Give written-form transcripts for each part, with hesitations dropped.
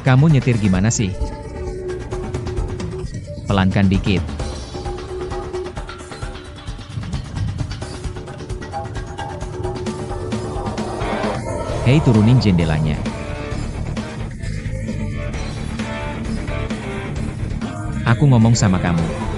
Kamu nyetir gimana sih? Pelankan dikit. Hei, turunin jendelanya. Aku ngomong sama kamu.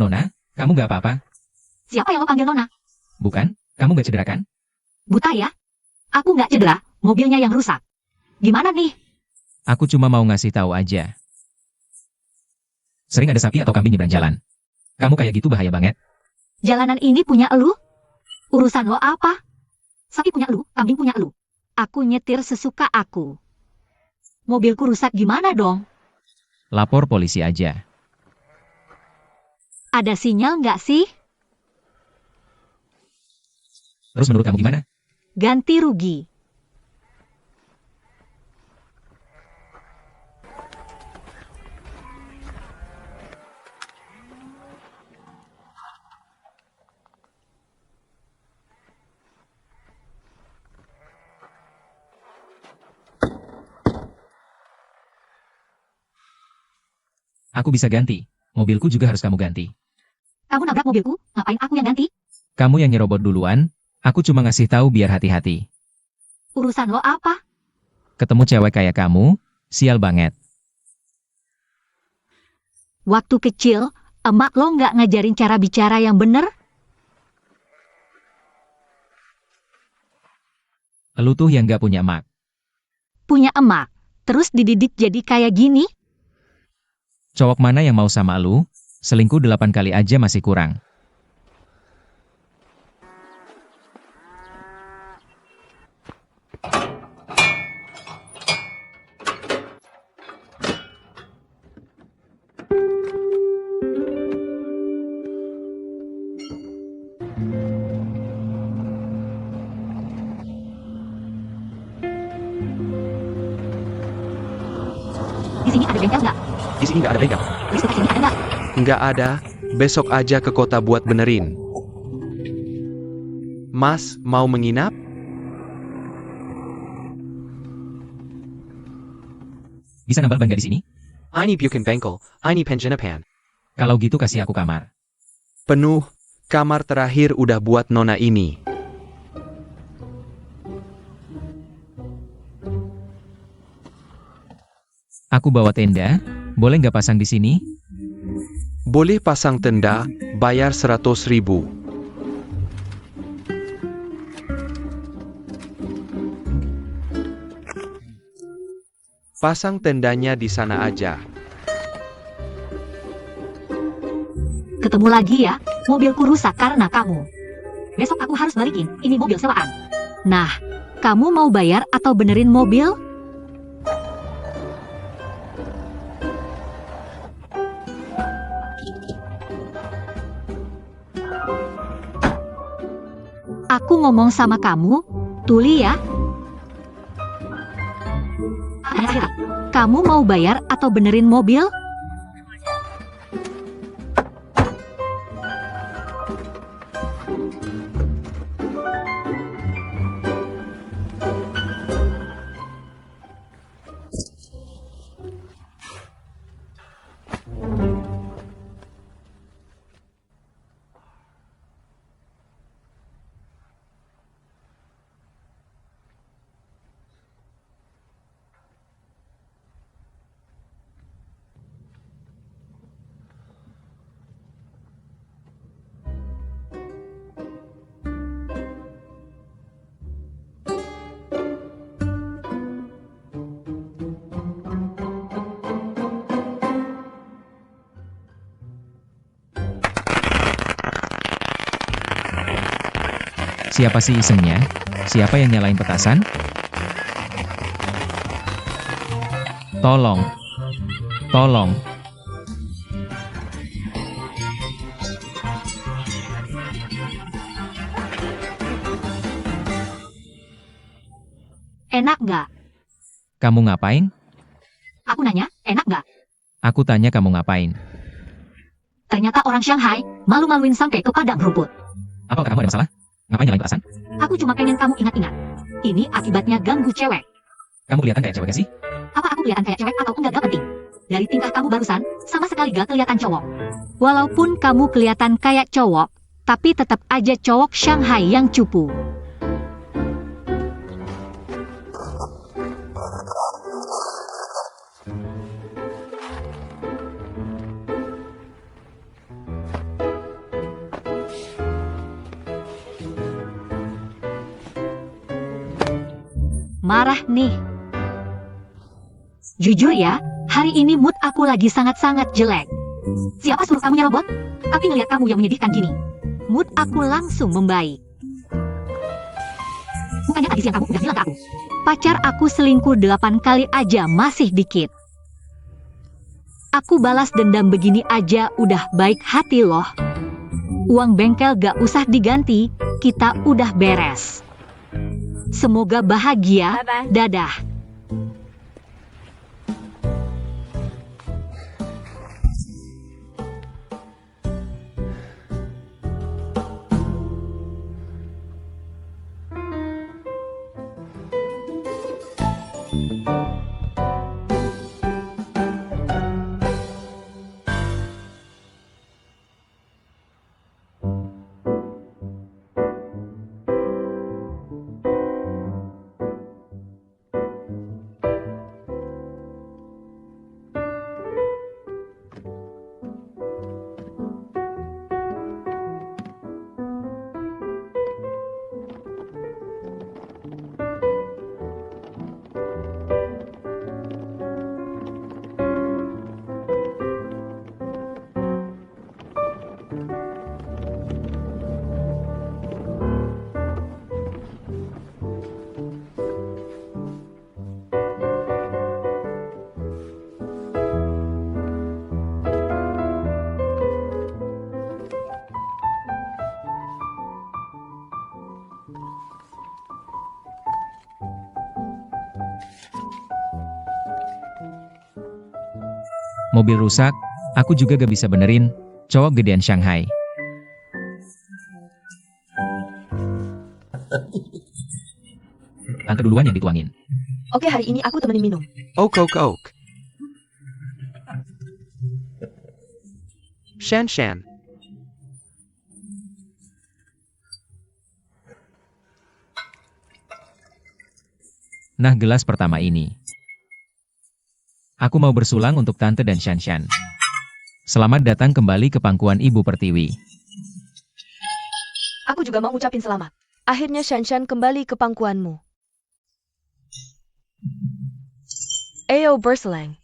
Nona, kamu gak apa-apa? Siapa yang lo panggil Nona? Bukan? Kamu gak cedera kan? Buta ya? Aku nggak cedera, mobilnya yang rusak. Gimana nih? Aku cuma mau ngasih tahu aja. Sering ada sapi atau kambing nyebrang jalan. Kamu kayak gitu bahaya banget. Jalanan ini punya elu? Urusan lo apa? Sapi punya elu, kambing punya elu. Aku nyetir sesuka aku. Mobilku rusak gimana dong? Lapor polisi aja. Ada sinyal nggak sih? Terus menurut kamu gimana? Ganti rugi. Aku bisa ganti. Mobilku juga harus kamu ganti. Kamu nabrak mobilku, ngapain aku yang ganti? Kamu yang nyerobot duluan, aku cuma ngasih tahu biar hati-hati. Urusan lo apa? Ketemu cewek kayak kamu, sial banget. Waktu kecil, emak lo nggak ngajarin cara bicara yang bener? Lu tuh yang gak punya emak. Punya emak, terus dididik jadi kayak gini? Cowok mana yang mau sama lu? Selingkuh 8 kali aja masih kurang. Di sini ada bengkel nggak? Di sini nggak ada bengkel. Listrik sini ada nggak? Nggak ada, besok aja ke kota buat benerin. Mas, mau menginap? Bisa nambal ban nggak di sini? Ini bukan bengkel, ini penjinapan. Kalau gitu kasih aku kamar. Penuh, kamar terakhir udah buat nona ini. Aku bawa tenda, boleh nggak pasang di sini? Boleh pasang tenda, bayar 100.000. Pasang tendanya di sana aja. Ketemu lagi ya, mobilku rusak karena kamu. Besok aku harus balikin, ini mobil sewaan. Nah, kamu mau bayar atau benerin mobil? Aku ngomong sama kamu, tuli ya. Kamu mau bayar atau benerin mobil? Siapa sih isengnya? Siapa yang nyalain petasan? Tolong. Tolong. Enak nggak? Kamu ngapain? Aku nanya, enak nggak? Aku tanya kamu ngapain. Ternyata orang Shanghai malu-maluin sampai ke padang rumput. Apa kamu ada masalah? Ngapain nyalain petasan? Aku cuma pengen kamu ingat-ingat. Ini akibatnya ganggu cewek. Kamu kelihatan kayak cewek gak sih? Apa aku kelihatan kayak cewek atau enggak, gak penting. Dari tingkah kamu barusan, sama sekali gak kelihatan cowok. Walaupun kamu kelihatan kayak cowok, tapi tetap aja cowok Shanghai yang cupu. Marah nih. Jujur ya, hari ini mood aku lagi sangat-sangat jelek. Siapa suruh kamu nyerobot? Tapi ngeliat kamu yang menyedihkan gini, mood aku langsung membaik. Bukannya tadi siang kamu udah bilang ke aku, pacar aku selingkuh 8 kali aja masih dikit. Aku balas dendam begini aja udah baik hati loh. Uang bengkel gak usah diganti, kita udah beres. Semoga bahagia. Bye-bye. Dadah. Mobil rusak, aku juga gak bisa benerin, cowok gedean Shanghai. Tante duluan yang dituangin. Oke, hari ini aku temenin minum. Oak, oak, oak. Shan, Shan. Nah, gelas pertama ini. Aku mau bersulang untuk Tante dan Shanshan. Selamat datang kembali ke pangkuan Ibu Pertiwi. Aku juga mau ngucapin selamat. Akhirnya Shanshan kembali ke pangkuanmu. Ayo berselang.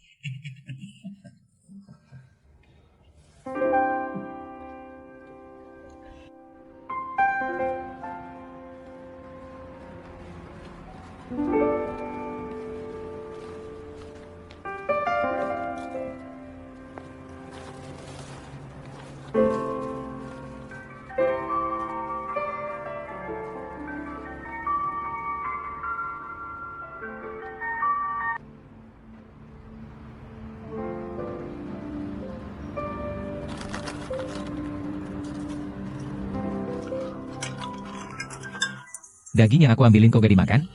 Daging yang aku ambilin kok gak dimakan?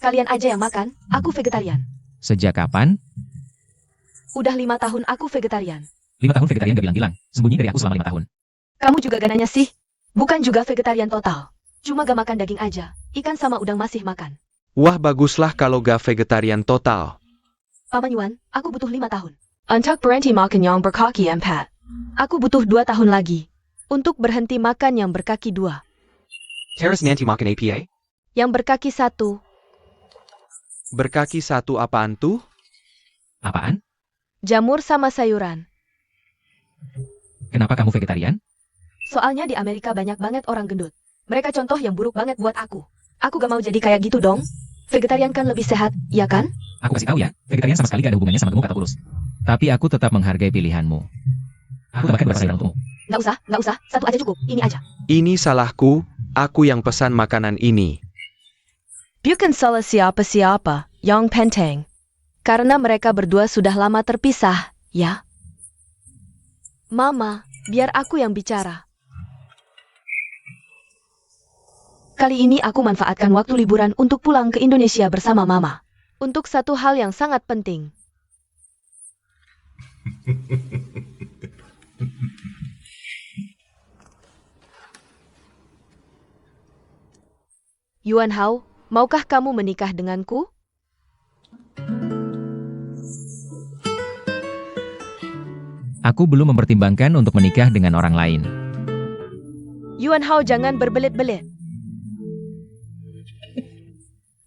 Kalian aja yang makan, aku vegetarian. Sejak kapan? Udah 5 tahun aku vegetarian. 5 tahun vegetarian gak bilang-bilang. Sembunyi dari aku selama 5 tahun. Kamu juga gak nanya sih? Bukan juga vegetarian total. Cuma gak makan daging aja. Ikan sama udang masih makan. Wah baguslah kalau gak vegetarian total. Paman Yuan, aku butuh 5 tahun. Untuk berhenti makan yang berkaki 4. Aku butuh 2 tahun lagi. Untuk berhenti makan yang berkaki 2. Terus nanti makan APA? Yang berkaki 1. Berkaki 1 apaan tuh? Apaan? Jamur sama sayuran. Kenapa kamu vegetarian? Soalnya di Amerika banyak banget orang gendut. Mereka contoh yang buruk banget buat aku. Aku gak mau jadi kayak gitu dong. Vegetarian kan lebih sehat, ya kan? Aku kasih tahu ya, vegetarian sama sekali gak ada hubungannya sama gemuk atau kurus. Tapi aku tetap menghargai pilihanmu. Aku tambahkan beberapa sayuran untukmu. Gak usah. Satu aja cukup. Ini aja. Ini salahku, aku yang pesan makanan ini. Bukan salah siapa-siapa, yang penting. Karena mereka berdua sudah lama terpisah, ya? Mama, biar aku yang bicara. Kali ini aku manfaatkan waktu liburan untuk pulang ke Indonesia bersama Mama. Untuk satu hal yang sangat penting. Yuan Hao, maukah kamu menikah denganku? Aku belum mempertimbangkan untuk menikah dengan orang lain. Yuan Hao jangan berbelit-belit.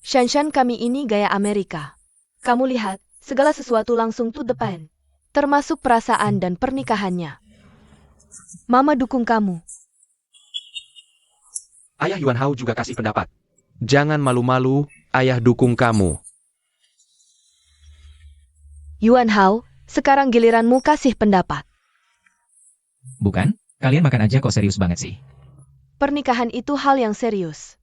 Shanshan kami ini gaya Amerika. Kamu lihat, segala sesuatu langsung to the point. Termasuk perasaan dan pernikahannya. Mama dukung kamu. Ayah Yuan Hao juga kasih pendapat. Jangan malu-malu, ayah dukung kamu. Yuan Hao, sekarang giliranmu kasih pendapat. Bukan? Kalian makan aja kok serius banget sih. Pernikahan itu hal yang serius.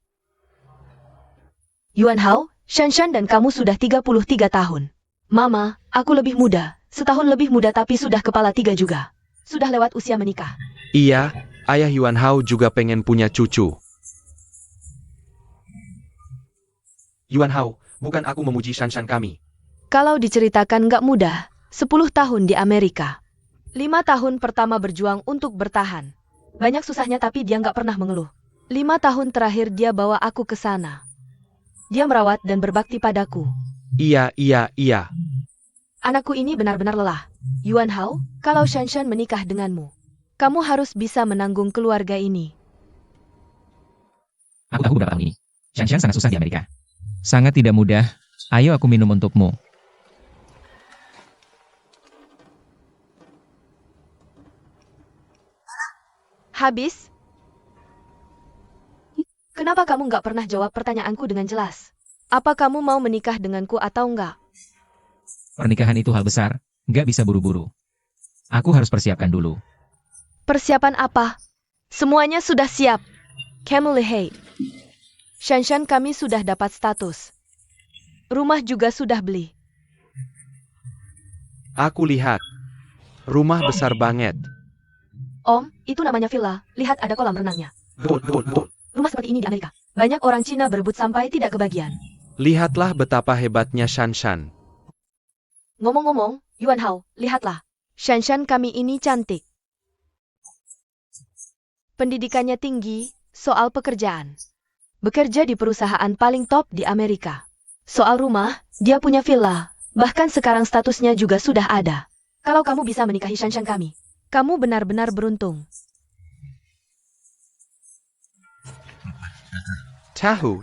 Yuan Hao, Shanshan dan kamu sudah 33 tahun. Mama, aku lebih muda. Setahun lebih muda tapi sudah kepala 3 juga. Sudah lewat usia menikah. Iya, ayah Yuan Hao juga pengen punya cucu. Yuan Hao, bukan aku memuji Shanshan kami. Kalau diceritakan gak mudah, 10 tahun di Amerika. 5 tahun pertama berjuang untuk bertahan. Banyak susahnya tapi dia gak pernah mengeluh. 5 tahun terakhir dia bawa aku ke sana. Dia merawat dan berbakti padaku. Iya. Anakku ini benar-benar lelah. Yuan Hao, kalau Shanshan menikah denganmu, kamu harus bisa menanggung keluarga ini. Aku tahu beberapa tahun ini. Shanshan sangat susah di Amerika. Sangat tidak mudah. Ayo aku minum untukmu. Habis? Kenapa kamu nggak pernah jawab pertanyaanku dengan jelas? Apa kamu mau menikah denganku atau enggak? Pernikahan itu hal besar, nggak bisa buru-buru. Aku harus persiapkan dulu. Persiapan apa? Semuanya sudah siap. Kamu lihat. Shanshan kami sudah dapat status. Rumah juga sudah beli. Aku lihat. Rumah besar banget. Om, itu namanya villa. Lihat ada kolam renangnya. Betul. Rumah seperti ini di Amerika. Banyak orang Cina berebut sampai tidak kebagian. Lihatlah betapa hebatnya Shanshan. Ngomong-ngomong, Yuan Hao, lihatlah. Shanshan kami ini cantik. Pendidikannya tinggi, soal pekerjaan. Bekerja di perusahaan paling top di Amerika. Soal rumah, dia punya villa. Bahkan sekarang statusnya juga sudah ada. Kalau kamu bisa menikahi Shanshan kami, kamu benar-benar beruntung. Tahu.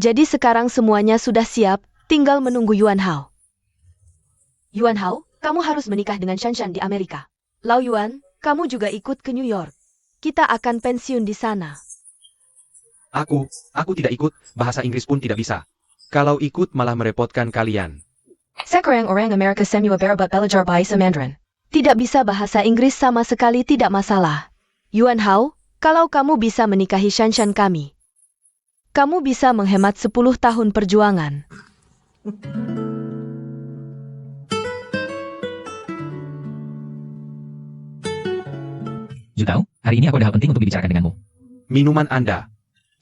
Jadi sekarang semuanya sudah siap, tinggal menunggu Yuan Hao. Yuan Hao, kamu harus menikah dengan Shanshan di Amerika. Lau Yuan, kamu juga ikut ke New York. Kita akan pensiun di sana. Aku tidak ikut, bahasa Inggris pun tidak bisa. Kalau ikut malah merepotkan kalian. Sekarang orang Amerika semua berbat belajar bahasa Mandarin. Tidak bisa bahasa Inggris sama sekali tidak masalah. Yuan Hao, kalau kamu bisa menikahi Shanshan kami, kamu bisa menghemat 10 tahun perjuangan. Jutao, hari ini aku ada hal penting untuk dibicarakan denganmu. Minuman Anda.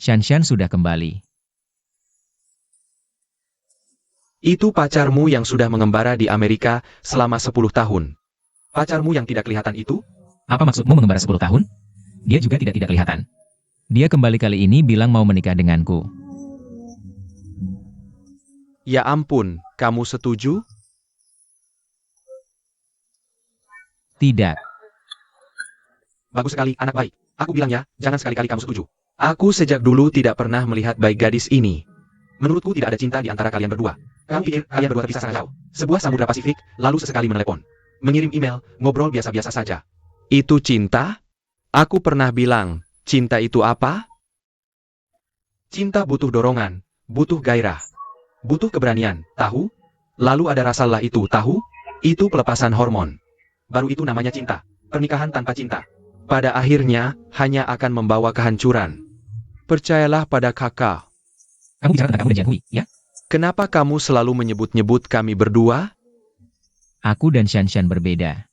Shanshan sudah kembali. Itu pacarmu yang sudah mengembara di Amerika selama 10 tahun. Pacarmu yang tidak kelihatan itu? Apa maksudmu mengembara 10 tahun? Dia juga tidak kelihatan. Dia kembali kali ini bilang mau menikah denganku. Ya ampun, kamu setuju? Tidak. Bagus sekali, anak baik. Aku bilang ya, jangan sekali-kali kamu setuju. Aku sejak dulu tidak pernah melihat baik gadis ini. Menurutku tidak ada cinta di antara kalian berdua. Kamu pikir kalian berdua terpisah sangat jauh. Sebuah samudra Pasifik, lalu sesekali menelepon. Mengirim email, ngobrol biasa-biasa saja. Itu cinta? Aku pernah bilang, cinta itu apa? Cinta butuh dorongan, butuh gairah, butuh keberanian, tahu? Lalu ada rasa lelah itu, tahu? Itu pelepasan hormon. Baru itu namanya cinta. Pernikahan tanpa cinta, pada akhirnya, hanya akan membawa kehancuran. Percayalah pada kakak. Kamu bicara tentang kamu dan Jian Hui, ya? Kenapa kamu selalu menyebut-nyebut kami berdua? Aku dan Shanshan berbeda.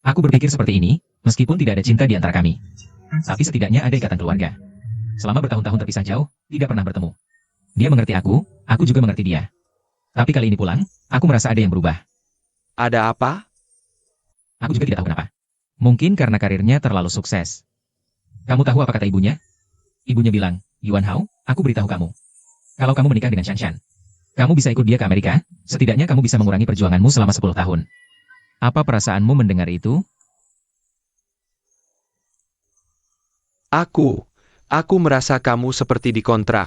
Aku berpikir seperti ini, meskipun tidak ada cinta di antara kami. Tapi setidaknya ada ikatan keluarga. Selama bertahun-tahun terpisah jauh, tidak pernah bertemu. Dia mengerti aku juga mengerti dia. Tapi kali ini pulang, aku merasa ada yang berubah. Ada apa? Aku juga tidak tahu kenapa. Mungkin karena karirnya terlalu sukses. Kamu tahu apa kata ibunya? Ibunya bilang, Yuan Hao, aku beritahu kamu. Kalau kamu menikah dengan Shanshan, kamu bisa ikut dia ke Amerika, setidaknya kamu bisa mengurangi perjuanganmu selama 10 tahun. Apa perasaanmu mendengar itu? Aku merasa kamu seperti dikontrak.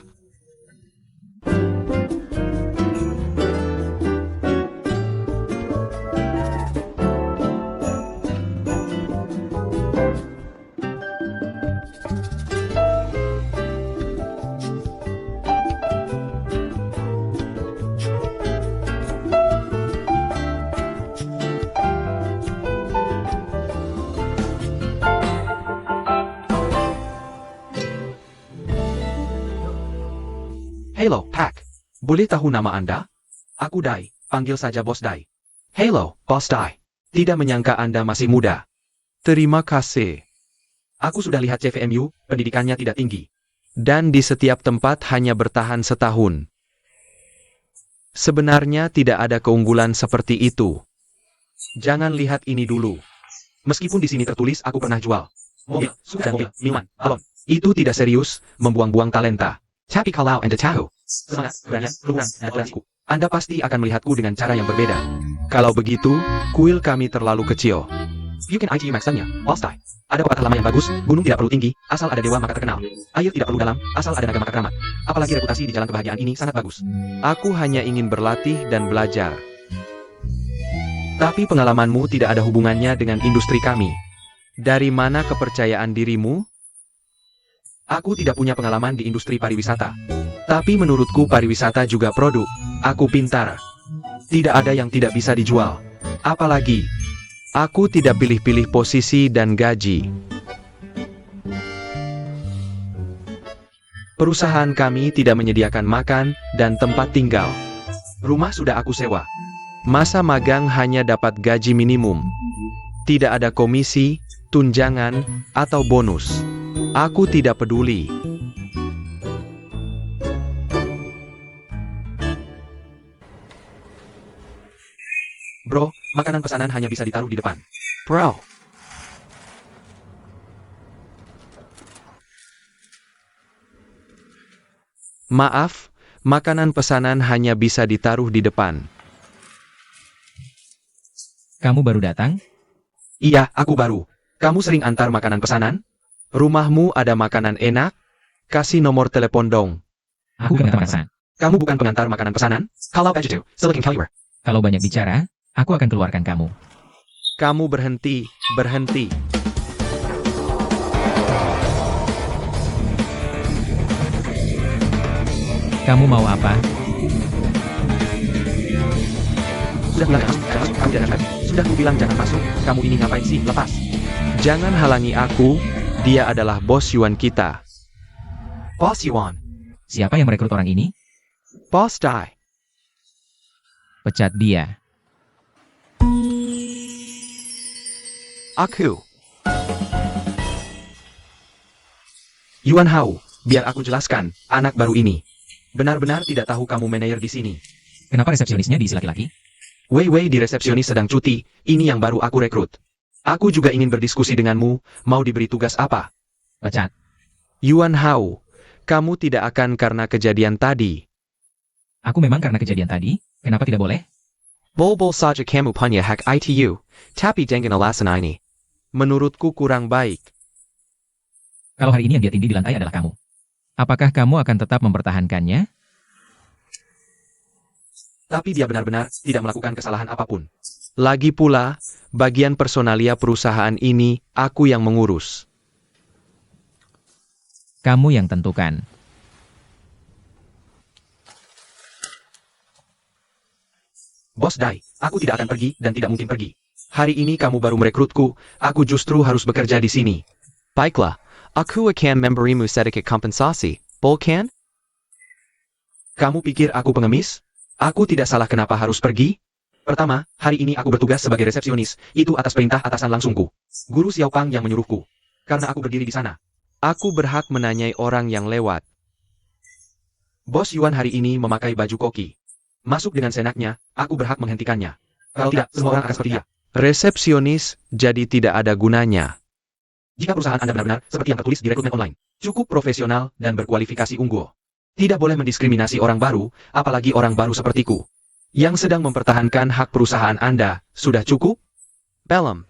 Hello, Pak. Boleh tahu nama Anda? Aku Dai, panggil saja Bos Dai. Hello, Bos Dai. Tidak menyangka Anda masih muda. Terima kasih. Aku sudah lihat CVMU, pendidikannya tidak tinggi. Dan di setiap tempat hanya bertahan setahun. Sebenarnya tidak ada keunggulan seperti itu. Jangan lihat ini dulu. Meskipun di sini tertulis aku pernah jual mobil, suka dan mobil, minuman, balon. Itu tidak serius, membuang-buang talenta. Tapi kalau Anda tahu semangat, keberanian, keluhuran, dan toleransiku, Anda pasti akan melihatku dengan cara yang berbeda. Kalau begitu, kuil kami terlalu kecil. You can ITU max-nya, Wallsty. Ada pepatah lama yang bagus, gunung tidak perlu tinggi, asal ada dewa maka terkenal. Air tidak perlu dalam, asal ada naga maka keramat. Apalagi reputasi di jalan kebahagiaan ini sangat bagus. Aku hanya ingin berlatih dan belajar. Tapi pengalamanmu tidak ada hubungannya dengan industri kami. Dari mana kepercayaan dirimu? Aku tidak punya pengalaman di industri pariwisata. Tapi menurutku pariwisata juga produk. Aku pintar. Tidak ada yang tidak bisa dijual. Apalagi, aku tidak pilih-pilih posisi dan gaji. Perusahaan kami tidak menyediakan makan dan tempat tinggal. Rumah sudah aku sewa. Masa magang hanya dapat gaji minimum. Tidak ada komisi, tunjangan, atau bonus. Aku tidak peduli. Bro, makanan pesanan hanya bisa ditaruh di depan. Bro. Maaf, makanan pesanan hanya bisa ditaruh di depan. Kamu baru datang? Iya, aku baru. Kamu sering antar makanan pesanan? Rumahmu ada makanan enak? Kasih nomor telepon dong. Aku bukan pengantar pesanan. Kamu bukan pengantar makanan pesanan? Kalau begitu, silakan keluar. Kalau banyak bicara, aku akan keluarkan kamu. Kamu berhenti, berhenti. Kamu mau apa? Sudah bilang jangan masuk, kamu jangan lagi. Sudah ku bilang jangan masuk, kamu ini ngapain sih? Lepas. Jangan halangi aku, dia adalah bos Yuan kita. Bos Yuan. Siapa yang merekrut orang ini? Bos Dai. Pecat dia. Aku. Yuan Hao, Biar aku jelaskan, anak baru ini. Benar-benar tidak tahu kamu manajer di sini. Kenapa resepsionisnya diisi laki-laki? Wei di resepsionis sedang cuti, ini yang baru aku rekrut. Aku juga ingin berdiskusi denganmu, mau diberi tugas apa? Pecat. Yuan Hao, kamu tidak akan karena kejadian tadi. Aku memang karena kejadian tadi, kenapa tidak boleh? Bol saja kamu punya hak itu, tapi dengan alasan ini. Menurutku kurang baik. Kalau hari ini yang dia tinggi di lantai adalah kamu. Apakah kamu akan tetap mempertahankannya? Tapi dia benar-benar tidak melakukan kesalahan apapun. Lagi pula, bagian personalia perusahaan ini, aku yang mengurus. Kamu yang tentukan. Bos Dai, aku tidak akan pergi dan tidak mungkin pergi. Hari ini kamu baru merekrutku, aku justru harus bekerja di sini. Baiklah, aku akan memberimu sedikit kompensasi, bukan? Kamu pikir aku pengemis? Aku tidak salah kenapa harus pergi? Pertama, hari ini aku bertugas sebagai resepsionis, itu atas perintah atasan langsungku. Guru Xiaopang yang menyuruhku. Karena aku berdiri di sana. Aku berhak menanyai orang yang lewat. Bos Yuan hari ini memakai baju koki. Masuk dengan senaknya, aku berhak menghentikannya. Kalau tidak, semua orang akan seperti dia. Resepsionis jadi tidak ada gunanya. Jika perusahaan Anda benar-benar seperti yang tertulis di rekrutmen online, cukup profesional dan berkualifikasi unggul. Tidak boleh mendiskriminasi orang baru, apalagi orang baru sepertiku. Yang sedang mempertahankan hak perusahaan Anda, sudah cukup? Belum.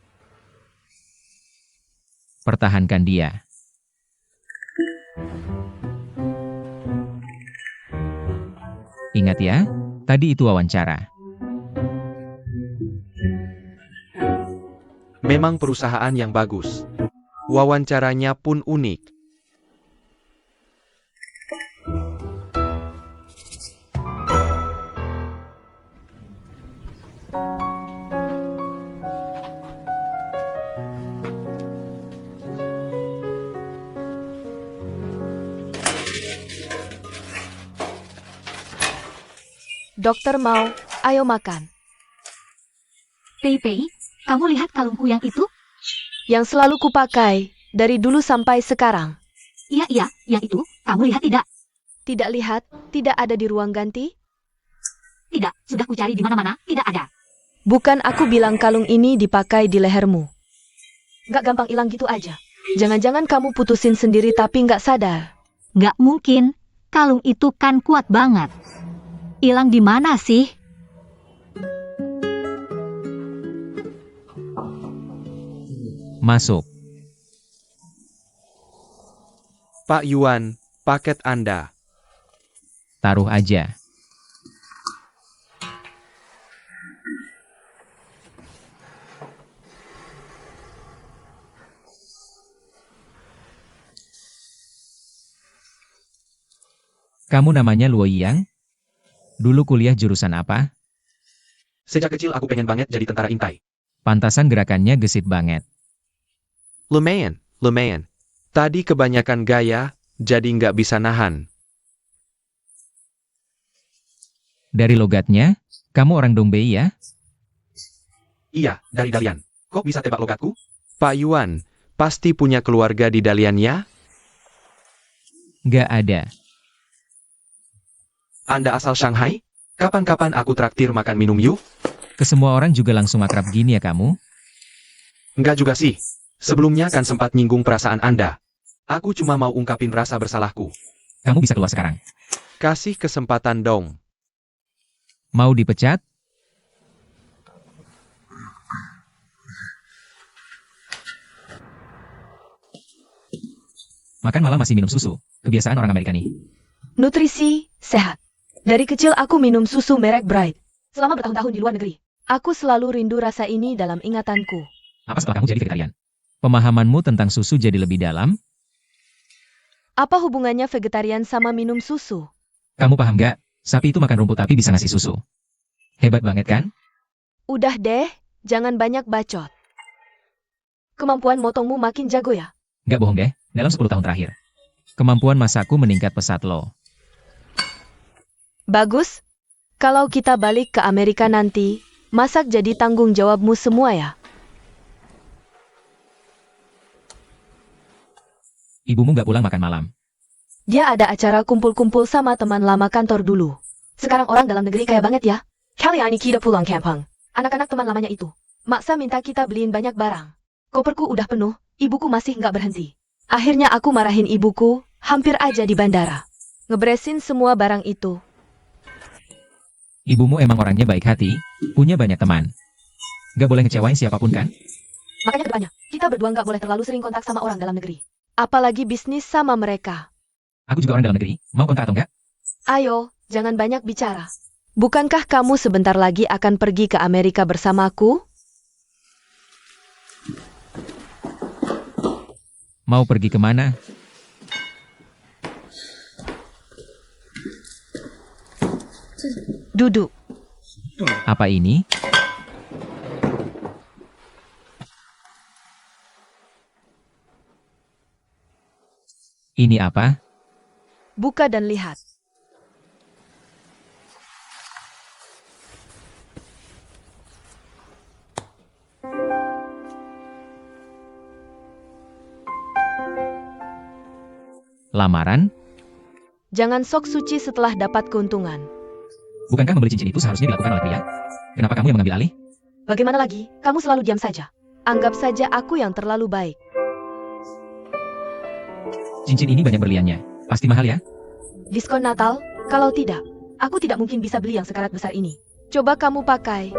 Pertahankan dia. Ingat ya, tadi itu wawancara. Memang perusahaan yang bagus. Wawancaranya pun unik. Dokter Mao, ayo makan. Pei, kamu lihat kalungku yang itu? Yang selalu kupakai, dari dulu sampai sekarang. Iya, yang itu. Kamu lihat tidak? Tidak lihat, tidak ada di ruang ganti? Tidak, sudah kucari di mana-mana, tidak ada. Bukan aku bilang kalung ini dipakai di lehermu. Gak gampang hilang gitu aja. Jangan-jangan kamu putusin sendiri tapi gak sadar. Nggak mungkin, kalung itu kan kuat banget. Hilang di mana sih? Masuk. Pak Yuan, paket Anda. Taruh aja. Kamu namanya Luo Yang? Dulu kuliah jurusan apa? Sejak kecil aku pengen banget jadi tentara intai. Pantasan gerakannya gesit banget. Lumayan. Tadi kebanyakan gaya, jadi nggak bisa nahan. Dari logatnya, kamu orang Dongbei ya? Iya, dari Dalian. Kok bisa tebak logatku? Pak Yuan, pasti punya keluarga di Dalian ya? Gak ada. Anda asal Shanghai? Kapan-kapan aku traktir makan minum yuk? Ke semua orang juga langsung akrab gini ya kamu? Enggak juga sih. Sebelumnya kan sempat nyinggung perasaan Anda. Aku cuma mau ungkapin rasa bersalahku. Kamu bisa keluar sekarang. Kasih kesempatan dong. Mau dipecat? Makan malam masih minum susu. Kebiasaan orang Amerika nih. Nutrisi, sehat. Dari kecil aku minum susu merek Bright. Selama bertahun-tahun di luar negeri, aku selalu rindu rasa ini dalam ingatanku. Apa setelah kamu jadi vegetarian? Pemahamanmu tentang susu jadi lebih dalam? Apa hubungannya vegetarian sama minum susu? Kamu paham gak? Sapi itu makan rumput tapi bisa ngasih susu. Hebat banget kan? Udah deh, jangan banyak bacot. Kemampuan motongmu makin jago ya? Gak bohong deh, dalam 10 tahun terakhir. Kemampuan masakku meningkat pesat loh. Bagus. Kalau kita balik ke Amerika nanti, masak jadi tanggung jawabmu semua ya? Ibumu gak pulang makan malam. Dia ada acara kumpul-kumpul sama teman lama kantor dulu. Sekarang orang dalam negeri kaya banget ya. Kali ini kita pulang kampung. Anak-anak teman lamanya itu maksa minta kita beliin banyak barang. Koperku udah penuh, ibuku masih nggak berhenti. Akhirnya aku marahin ibuku, hampir aja di bandara. Ngeberesin semua barang itu. Ibumu emang orangnya baik hati, punya banyak teman. Gak boleh ngecewain siapapun kan? Makanya kedepannya, kita berdua nggak boleh terlalu sering kontak sama orang dalam negeri. Apalagi bisnis sama mereka. Aku juga orang dalam negeri, mau kontak atau enggak? Ayo, jangan banyak bicara. Bukankah kamu sebentar lagi akan pergi ke Amerika bersamaku? Mau pergi kemana? Duduk. Apa ini? Ini apa? Buka dan lihat. Lamaran? Jangan sok suci setelah dapat keuntungan. Bukankah membeli cincin itu seharusnya dilakukan oleh pria? Kenapa kamu yang mengambil alih? Bagaimana lagi? Kamu selalu diam saja. Anggap saja aku yang terlalu baik. Cincin ini banyak berliannya. Pasti mahal ya? Diskon Natal? Kalau tidak, aku tidak mungkin bisa beli yang sekarat besar ini. Coba kamu pakai.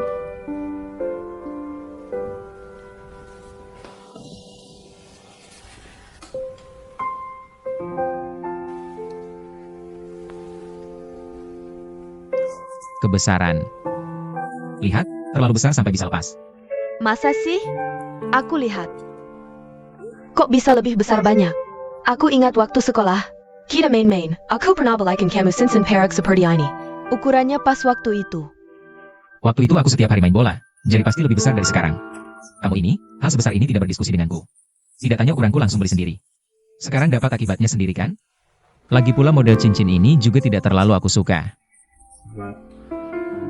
Kebesaran. Lihat, terlalu besar sampai bisa lepas. Masa sih? Aku lihat. Kok bisa lebih besar banyak? Aku ingat waktu sekolah. Kita main-main. Aku pernah belikan kamu cincin perak seperti ini. Ukurannya pas waktu itu. Waktu itu aku setiap hari main bola, jadi pasti lebih besar dari sekarang. Kamu ini, hal sebesar ini tidak berdiskusi denganku. Tidak tanya ukuranku langsung beli sendiri. Sekarang dapat akibatnya sendiri kan? Lagi pula model cincin ini juga tidak terlalu aku suka.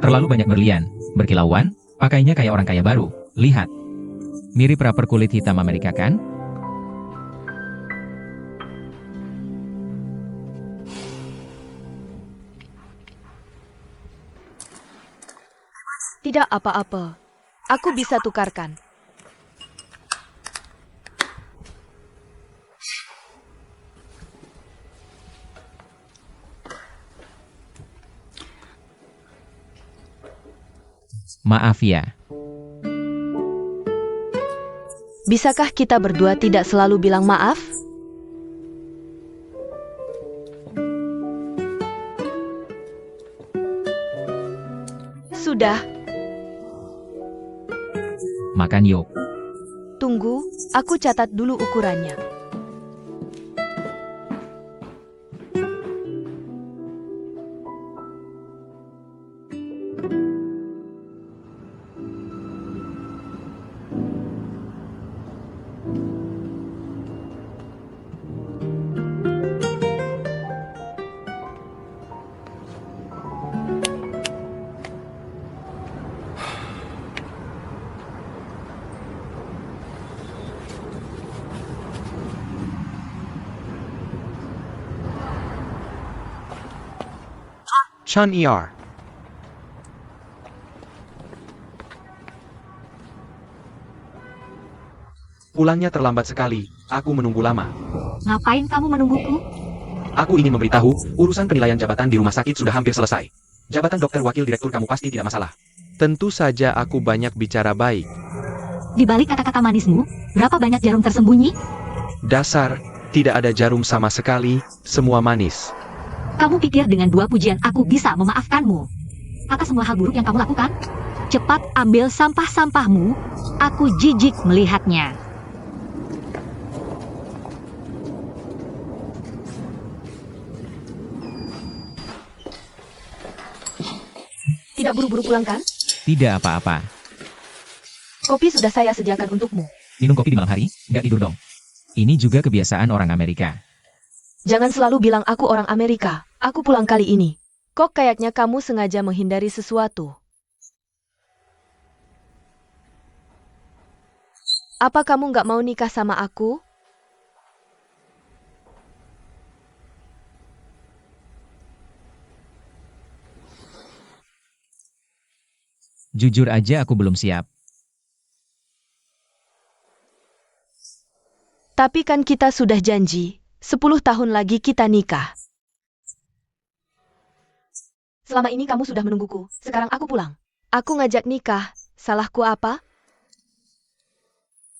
Terlalu banyak berlian, berkilauan, pakainya kayak orang kaya baru. Lihat. Mirip rapper kulit hitam Amerika kan? Tidak apa-apa. Aku bisa tukarkan. Maaf ya. Bisakah kita berdua tidak selalu bilang maaf? Sudah, Makan yuk. tunggu, aku catat dulu ukurannya. Chun Er. Pulangnya terlambat sekali, aku menunggu lama. Ngapain kamu menungguku? Aku ingin memberitahu, urusan penilaian jabatan di rumah sakit sudah hampir selesai. Jabatan dokter wakil direktur kamu pasti tidak masalah. Tentu saja aku banyak bicara baik. Di balik kata-kata manismu, berapa banyak jarum tersembunyi? Dasar, tidak ada jarum sama sekali, semua manis. Kamu pikir dengan 2 pujian aku bisa memaafkanmu? Atas semua hal buruk yang kamu lakukan? Cepat ambil sampah-sampahmu, aku jijik melihatnya. Tidak buru-buru pulang kan? Tidak apa-apa. Kopi sudah saya sediakan untukmu. Minum kopi di malam hari, nggak tidur dong. Ini juga kebiasaan orang Amerika. Jangan selalu bilang aku orang Amerika. Aku pulang kali ini. Kok kayaknya kamu sengaja menghindari sesuatu? Apa kamu nggak mau nikah sama aku? Jujur aja aku belum siap. Tapi kan kita sudah janji, 10 tahun lagi kita nikah. Selama ini kamu sudah menungguku, sekarang aku pulang. Aku ngajak nikah, salahku apa?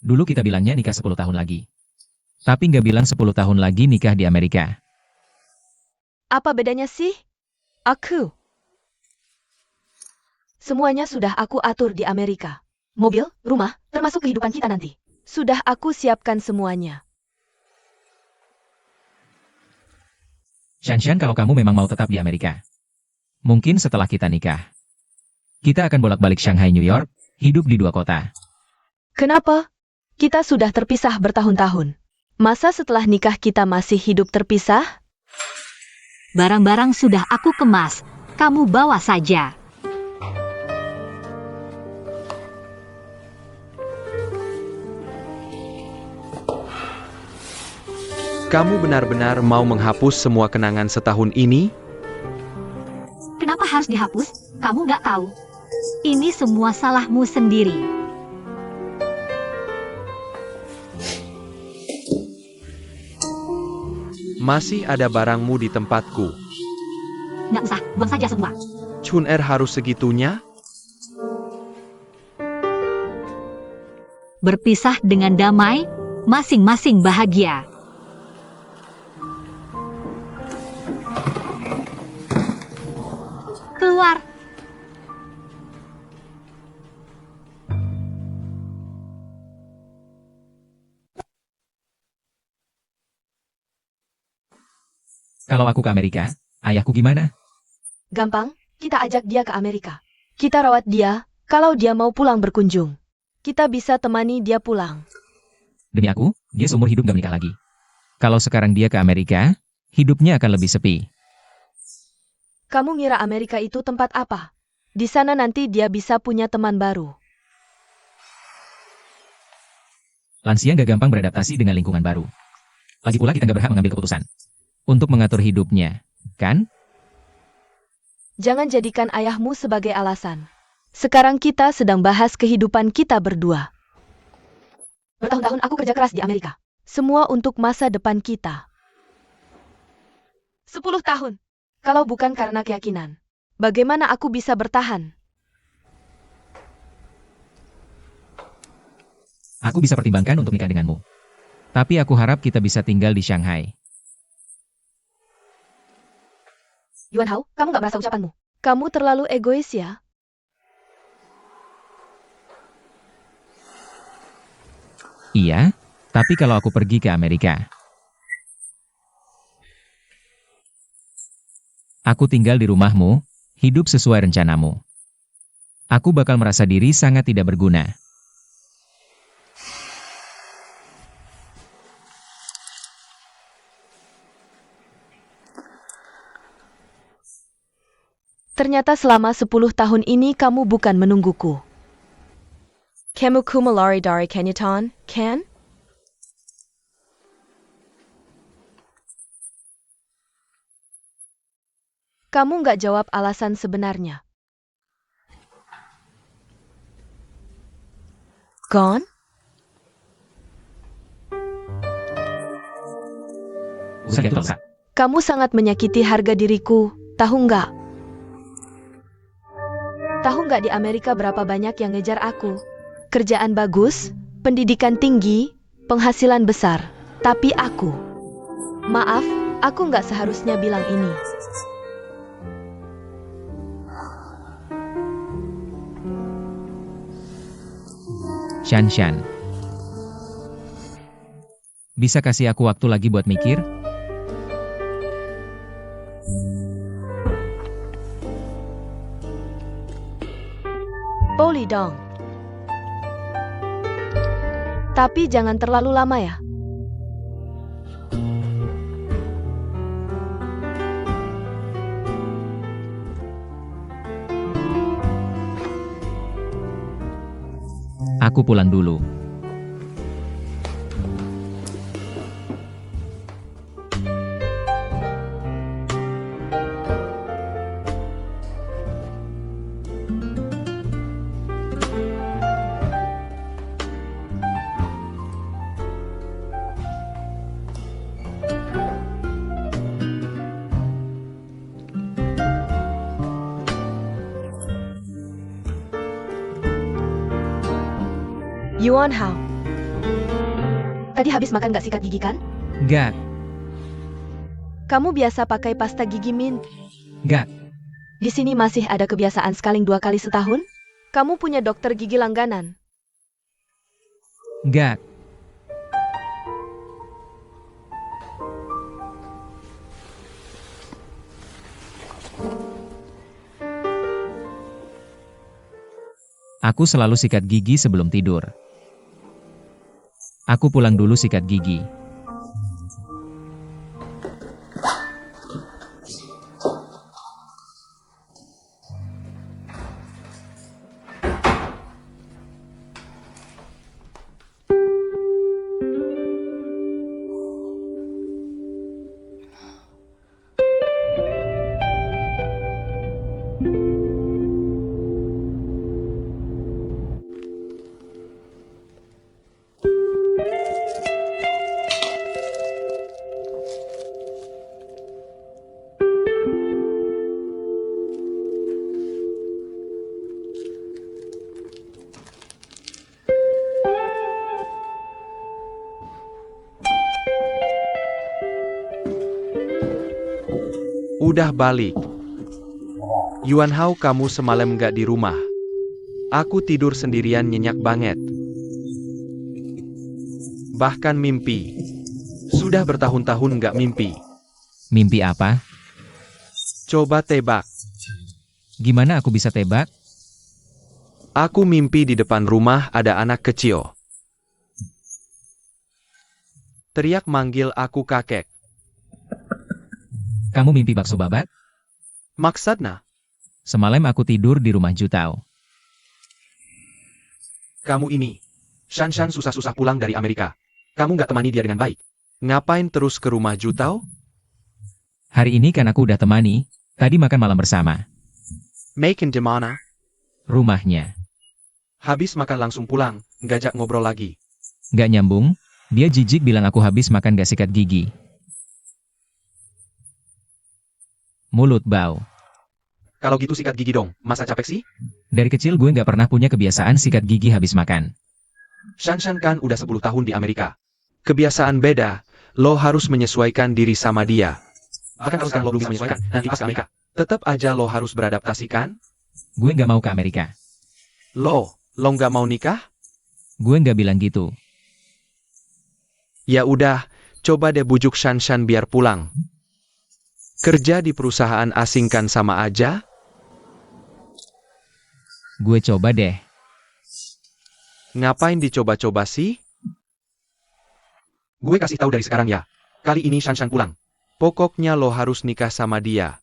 Dulu kita bilangnya nikah 10 tahun lagi. Tapi nggak bilang 10 tahun lagi nikah di Amerika. Apa bedanya sih? Aku. Semuanya sudah aku atur di Amerika. Mobil, rumah, termasuk kehidupan kita nanti. Sudah aku siapkan semuanya. Shanshan, kalau kamu memang mau tetap di Amerika, mungkin setelah kita nikah, kita akan bolak-balik Shanghai, New York, hidup di 2 kota. Kenapa? Kita sudah terpisah bertahun-tahun. Masa setelah nikah kita masih hidup terpisah? Barang-barang sudah aku kemas, kamu bawa saja. Kamu benar-benar mau menghapus semua kenangan setahun ini? Kenapa harus dihapus? Kamu nggak tahu. Ini semua salahmu sendiri. Masih ada barangmu di tempatku. Nggak usah, buang saja semua. Chun-er harus segitunya? Berpisah dengan damai, masing-masing bahagia. Keluar. Kalau aku ke Amerika, ayahku gimana? Gampang, kita ajak dia ke Amerika. Kita rawat dia, kalau dia mau pulang berkunjung. Kita bisa temani dia pulang. Demi aku, dia seumur hidup gak menikah lagi. Kalau sekarang dia ke Amerika, hidupnya akan lebih sepi. Kamu ngira Amerika itu tempat apa? Di sana nanti dia bisa punya teman baru. Lansia gak gampang beradaptasi dengan lingkungan baru. Lagi pula kita gak berhak mengambil keputusan untuk mengatur hidupnya, kan? Jangan jadikan ayahmu sebagai alasan. Sekarang kita sedang bahas kehidupan kita berdua. Bertahun-tahun aku kerja keras di Amerika. Semua untuk masa depan kita. 10 tahun. Kalau bukan karena keyakinan, bagaimana aku bisa bertahan? Aku bisa pertimbangkan untuk nikah denganmu. Tapi aku harap kita bisa tinggal di Shanghai. Yuan Hao, kamu gak merasa ucapanmu? Kamu terlalu egois ya? Iya, tapi kalau aku pergi ke Amerika, aku tinggal di rumahmu, hidup sesuai rencanamu. Aku bakal merasa diri sangat tidak berguna. Ternyata selama 10 tahun ini kamu bukan menungguku. Kamu kumalari dari Kenyataan, kan? Kamu nggak jawab alasan sebenarnya. Gone? Urusan itu dosa. Kamu sangat menyakiti harga diriku, tahu nggak? Tahu nggak di Amerika berapa banyak yang ngejar aku? Kerjaan bagus, pendidikan tinggi, penghasilan besar. Tapi aku... Maaf, aku nggak seharusnya bilang ini. Shanshan. Bisa kasih aku waktu lagi buat mikir? Boleh dong. Tapi jangan terlalu lama ya. Aku pulang dulu. Yuan Hao. Tadi habis makan gak sikat gigi kan? Enggak, Kamu biasa pakai pasta gigi mint. enggak. Di sini masih ada kebiasaan scaling 2 kali setahun? Kamu punya dokter gigi langganan. Enggak. Aku selalu sikat gigi sebelum tidur. Aku pulang dulu sikat gigi. Udah balik. Yuan Hao, kamu semalam nggak di rumah. Aku tidur sendirian nyenyak banget. Bahkan mimpi. Sudah bertahun-tahun nggak mimpi. Mimpi apa? Coba tebak. Gimana aku bisa tebak? Aku mimpi di depan rumah ada anak kecil. Teriak manggil aku kakek. Kamu mimpi bakso babat? Maksudnya, Semalam aku tidur di rumah Jutao. Kamu ini. Shanshan susah-susah pulang dari Amerika. Kamu nggak temani dia dengan baik. ngapain terus ke rumah Jutao? Hari ini kan aku udah temani, tadi makan malam bersama. Makin di mana? Rumahnya. Habis makan langsung pulang, ngajak ngobrol lagi. Gak nyambung, dia jijik bilang aku habis makan gak sikat gigi. Mulut bau. Kalau gitu sikat gigi dong, masa capek sih? Dari kecil gue gak pernah punya kebiasaan sikat gigi habis makan. Shanshan kan udah 10 tahun di Amerika. Kebiasaan beda, lo harus menyesuaikan diri sama dia. Bahkan kalau sekarang lo belum bisa menyesuaikan, nanti pas ke Amerika. Tetap aja lo harus beradaptasi kan? Gue gak mau ke Amerika. Lo nggak mau nikah? Gue gak bilang gitu. Ya udah, coba deh bujuk Shanshan biar pulang. Kerja di perusahaan asing kan sama aja? Gue coba deh. Ngapain dicoba-coba sih? Gue kasih tahu dari sekarang ya. Kali ini Shanshan pulang. Pokoknya lo harus nikah sama dia.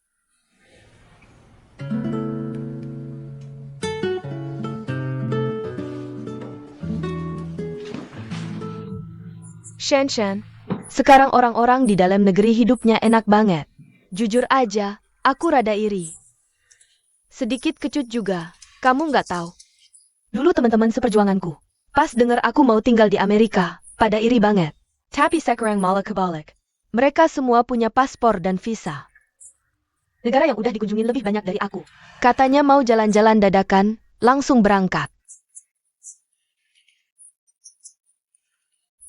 Shanshan, sekarang orang-orang di dalam negeri hidupnya enak banget. Jujur aja, aku rada iri. Sedikit kecut juga, kamu nggak tahu. Dulu teman-teman seperjuanganku, pas denger aku mau tinggal di Amerika, pada iri banget. Tapi sekarang malah kebalik. Mereka semua punya paspor dan visa. Negara yang udah dikunjungi lebih banyak dari aku. Katanya mau jalan-jalan dadakan, langsung berangkat.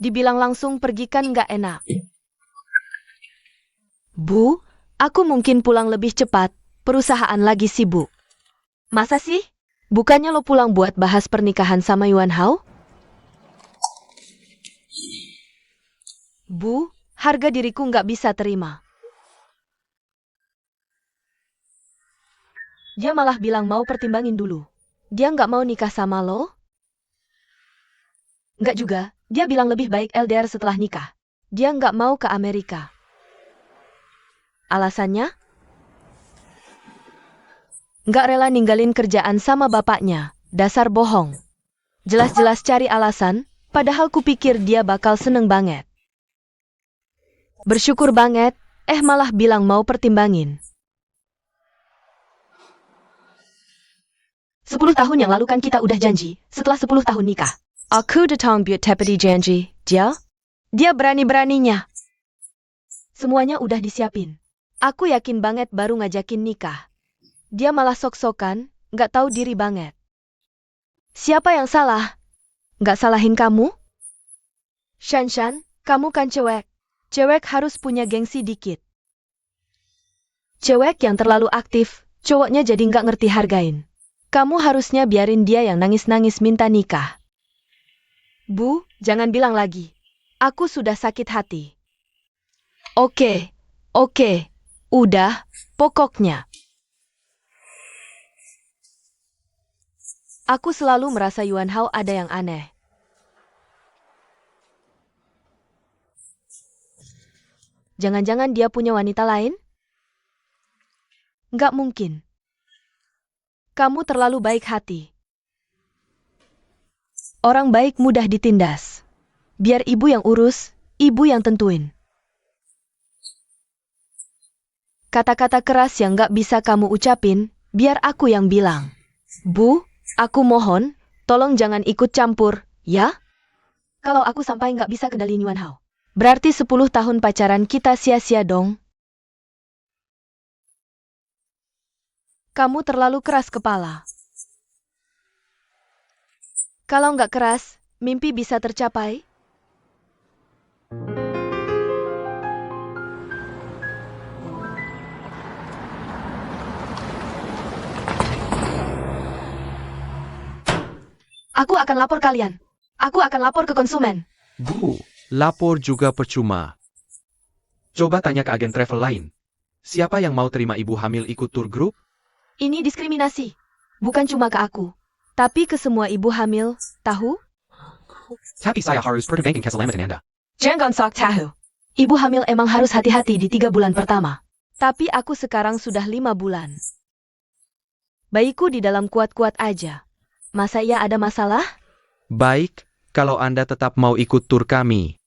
Dibilang langsung pergi kan nggak enak. Bu, aku mungkin pulang lebih cepat, perusahaan lagi sibuk. Masa sih? Bukannya lo pulang buat bahas pernikahan sama Yuan Hao? Bu, harga diriku nggak bisa terima. Dia malah bilang mau pertimbangin dulu. Dia nggak mau nikah sama lo? Nggak juga, dia bilang lebih baik LDR setelah nikah. Dia nggak mau ke Amerika. Alasannya? Nggak rela ninggalin kerjaan sama bapaknya, dasar bohong. Jelas-jelas cari alasan, padahal kupikir dia bakal seneng banget. Bersyukur banget, malah bilang mau pertimbangin. 10 tahun yang lalu kan kita udah janji, setelah 10 tahun nikah. Aku datang buat tepati janji, dia berani-beraninya. Semuanya udah disiapin. Aku yakin banget baru ngajakin nikah. Dia malah sok-sokan, nggak tahu diri banget. Siapa yang salah? nggak salahin kamu? Shanshan, kamu kan cewek. Cewek harus punya gengsi dikit. Cewek yang terlalu aktif, cowoknya jadi nggak ngerti hargain. Kamu harusnya biarin dia yang nangis-nangis minta nikah. Bu, jangan bilang lagi. Aku sudah sakit hati. Oke, udah, pokoknya. Aku selalu merasa Yuan Hao ada yang aneh. Jangan-jangan dia punya wanita lain? Nggak mungkin. Kamu terlalu baik hati. Orang baik mudah ditindas. Biar ibu yang urus, ibu yang tentuin. Kata-kata keras yang nggak bisa kamu ucapin, biar aku yang bilang. Bu, aku mohon, tolong jangan ikut campur, ya? Kalau aku sampai nggak bisa kendaliin Yuan Hao, berarti 10 tahun pacaran kita sia-sia dong. Kamu terlalu keras kepala. Kalau nggak keras, mimpi bisa tercapai? Aku akan lapor kalian. Aku akan lapor ke konsumen. Bu, Lapor juga percuma. coba tanya ke agen travel lain. Siapa yang mau terima ibu hamil ikut tour group? Ini diskriminasi. Bukan cuma ke aku, tapi ke semua ibu hamil, tahu? Tapi saya harus pertimbangkan keselamatan Anda. Jangan sok tahu. Ibu hamil emang harus hati-hati di 3 bulan pertama. Tapi aku sekarang sudah 5 bulan. Bayiku di dalam kuat-kuat aja. Masa iya ada masalah? Baik, kalau Anda tetap mau ikut tur kami.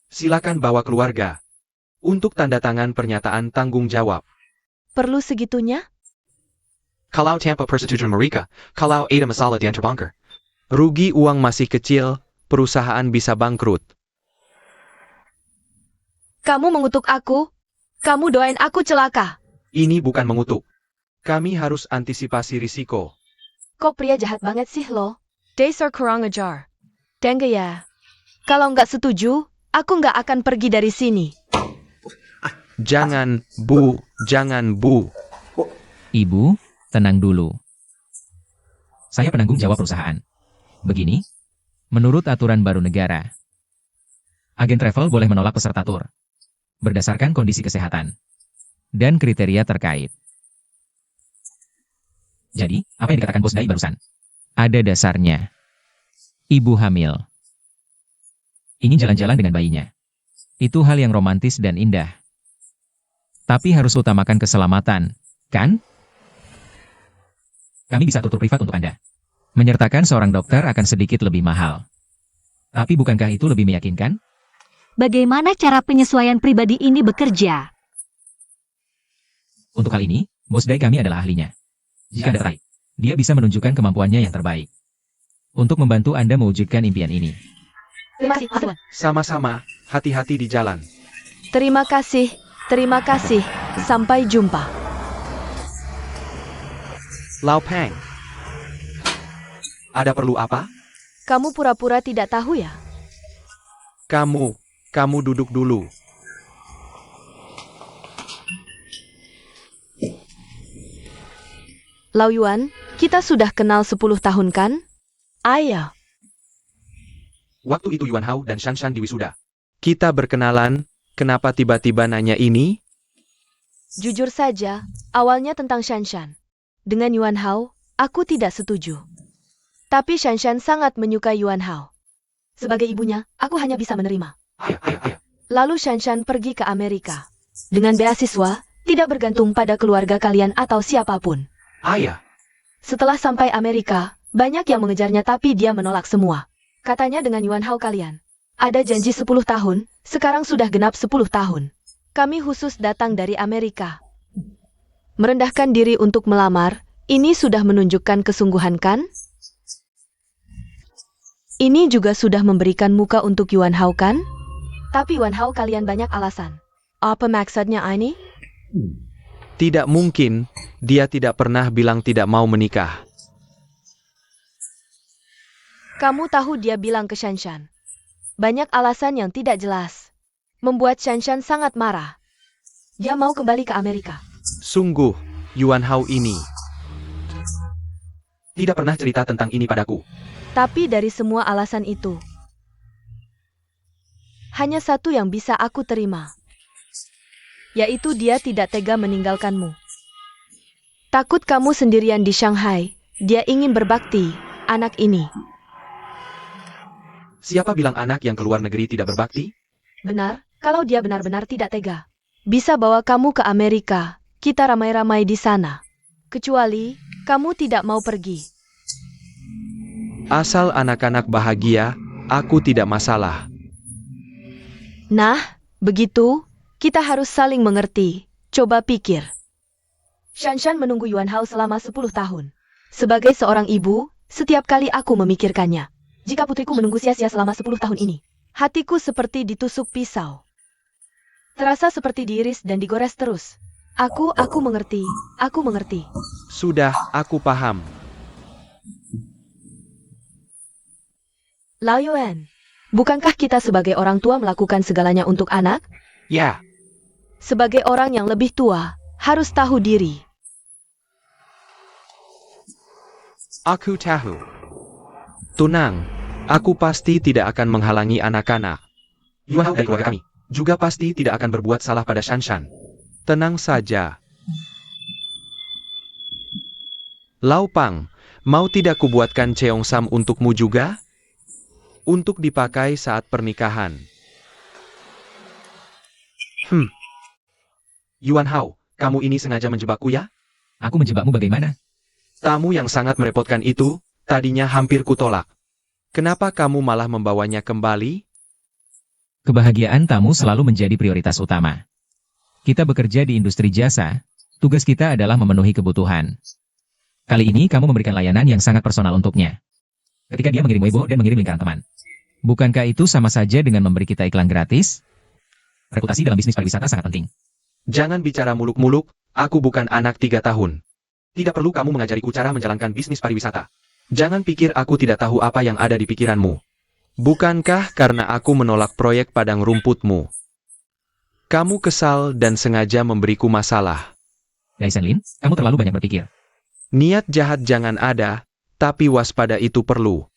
Silakan bawa keluarga. Untuk tanda tangan pernyataan tanggung jawab. Perlu segitunya? Kalau tanpa persetujuan mereka, kalau ada masalah di antar banker. Rugi uang masih kecil, perusahaan bisa bangkrut. Kamu mengutuk aku? Kamu doain aku celaka? Ini bukan mengutuk. Kami harus antisipasi risiko. Kok pria jahat banget sih lo? Dasar kurang ajar. Dengge ya. Kalau nggak setuju, aku nggak akan pergi dari sini. Jangan, Bu, jangan, Bu. Ibu, tenang dulu. Saya penanggung jawab perusahaan. Begini, menurut aturan baru negara, agen travel boleh menolak peserta tur berdasarkan kondisi kesehatan dan kriteria terkait. Jadi, apa yang dikatakan Bos Dai barusan? Ada dasarnya. Ibu hamil. Ingin jalan-jalan dengan bayinya. Itu hal yang romantis dan indah. Tapi harus utamakan keselamatan, kan? Kami bisa tur privat untuk Anda. Menyertakan seorang dokter akan sedikit lebih mahal. Tapi bukankah itu lebih meyakinkan? Bagaimana cara penyesuaian pribadi ini bekerja? Untuk hal ini, Bos Dai kami adalah ahlinya. Jika Anda tertarik, dia bisa menunjukkan kemampuannya yang terbaik untuk membantu Anda mewujudkan impian ini. Terima kasih, Mas Tuan. Sama-sama, hati-hati di jalan. Terima kasih. Terima kasih. Sampai jumpa. Lau Peng, Ada perlu apa? Kamu pura-pura tidak tahu ya? kamu duduk dulu. Lau Yuan, kita sudah kenal 10 tahun kan? Ayah. Waktu itu Yuan Hao dan Shanshan di wisuda. Kita berkenalan, kenapa tiba-tiba nanya ini? Jujur saja, awalnya tentang Shanshan. Dengan Yuan Hao, aku tidak setuju. Tapi Shanshan sangat menyukai Yuan Hao. Sebagai ibunya, aku hanya bisa menerima. Ayah. Lalu Shanshan pergi ke Amerika. Dengan beasiswa, tidak bergantung pada keluarga kalian atau siapapun. Ayah. Setelah sampai Amerika, banyak yang mengejarnya tapi dia menolak semua. Katanya dengan Yuan Hao kalian. Ada janji 10 tahun, sekarang sudah genap 10 tahun. Kami khusus datang dari Amerika. Merendahkan diri untuk melamar, ini sudah menunjukkan kesungguhan kan? Ini juga sudah memberikan muka untuk Yuan Hao kan? Tapi Yuan Hao kalian banyak alasan. Apa maksudnya ini? Tidak mungkin, dia tidak pernah bilang tidak mau menikah. Kamu tahu dia bilang ke Shanshan. Banyak alasan yang tidak jelas. Membuat Shanshan sangat marah. Dia mau kembali ke Amerika. Sungguh, Yuan Hao ini. Tidak pernah cerita tentang ini padaku. Tapi dari semua alasan itu, hanya satu yang bisa aku terima. Yaitu dia tidak tega meninggalkanmu. Takut kamu sendirian di Shanghai, dia ingin berbakti, anak ini. Siapa bilang anak yang keluar negeri tidak berbakti? Benar, kalau dia benar-benar tidak tega. Bisa bawa kamu ke Amerika, kita ramai-ramai di sana. Kecuali, kamu tidak mau pergi. Asal anak-anak bahagia, aku tidak masalah. Nah, begitu, kita harus saling mengerti. Coba pikir. Shanshan menunggu Yuan Hao selama 10 tahun. Sebagai seorang ibu, setiap kali aku memikirkannya. Jika putriku menunggu sia-sia selama 10 tahun ini, hatiku seperti ditusuk pisau. Terasa seperti diiris dan digores terus. Aku mengerti, aku mengerti. Sudah, aku paham. Lao Yuan, bukankah kita sebagai orang tua melakukan segalanya untuk anak? Ya, Sebagai orang yang lebih tua, harus tahu diri. aku tahu. Tunang, aku pasti tidak akan menghalangi anak-anak. Yuan Hao dari keluarga kami juga pasti tidak akan berbuat salah pada Shanshan. Tenang saja. Lau Pang, mau tidak kubuatkan Cheongsam untukmu juga? Untuk dipakai saat pernikahan. Yuan Hao, kamu ini sengaja menjebakku ya? Aku menjebakmu bagaimana? Tamu yang sangat merepotkan itu, tadinya hampir kutolak. Kenapa kamu malah membawanya kembali? Kebahagiaan tamu selalu menjadi prioritas utama. Kita bekerja di industri jasa, tugas kita adalah memenuhi kebutuhan. Kali ini kamu memberikan layanan yang sangat personal untuknya. Ketika dia mengirim Weibo dan mengirim lingkaran teman. Bukankah itu sama saja dengan memberi kita iklan gratis? Reputasi dalam bisnis pariwisata sangat penting. Jangan bicara muluk-muluk, aku bukan anak 3 tahun. Tidak perlu kamu mengajariku cara menjalankan bisnis pariwisata. Jangan pikir aku tidak tahu apa yang ada di pikiranmu. Bukankah karena aku menolak proyek padang rumputmu? Kamu kesal dan sengaja memberiku masalah. Daisen Lin, kamu terlalu banyak berpikir. Niat jahat jangan ada, tapi waspada itu perlu.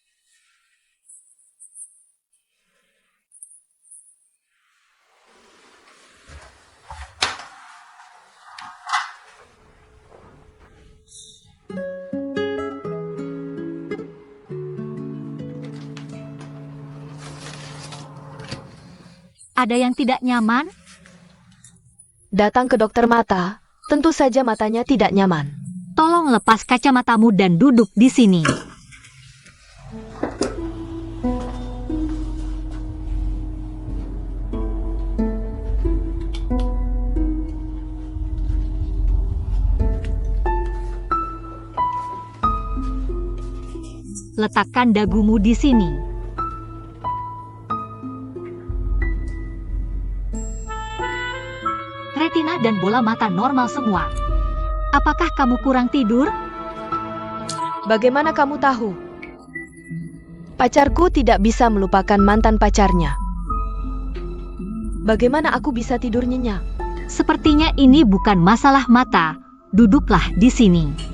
Ada yang tidak nyaman? Datang ke dokter mata, tentu saja matanya tidak nyaman. Tolong lepas kacamatamu dan duduk di sini. Letakkan dagumu di sini. Retina dan bola mata normal semua. Apakah kamu kurang tidur? Bagaimana kamu tahu? Pacarku tidak bisa melupakan mantan pacarnya. Bagaimana aku bisa tidur nyenyak? Sepertinya ini bukan masalah mata. Duduklah di sini.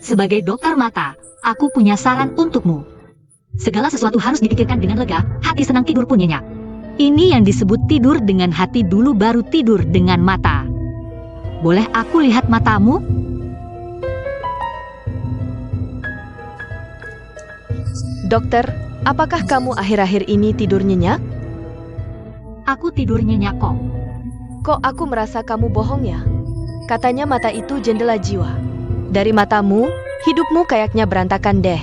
Sebagai dokter mata, aku punya saran untukmu. Segala sesuatu harus dipikirkan dengan lega, hati senang tidur pun nyenyak. Ini yang disebut tidur dengan hati dulu baru tidur dengan mata. Boleh aku lihat matamu? Dokter, apakah kamu akhir-akhir ini tidur nyenyak? Aku tidur nyenyak kok. Kok aku merasa kamu bohong ya? Katanya mata itu jendela jiwa. Dari matamu, hidupmu kayaknya berantakan deh.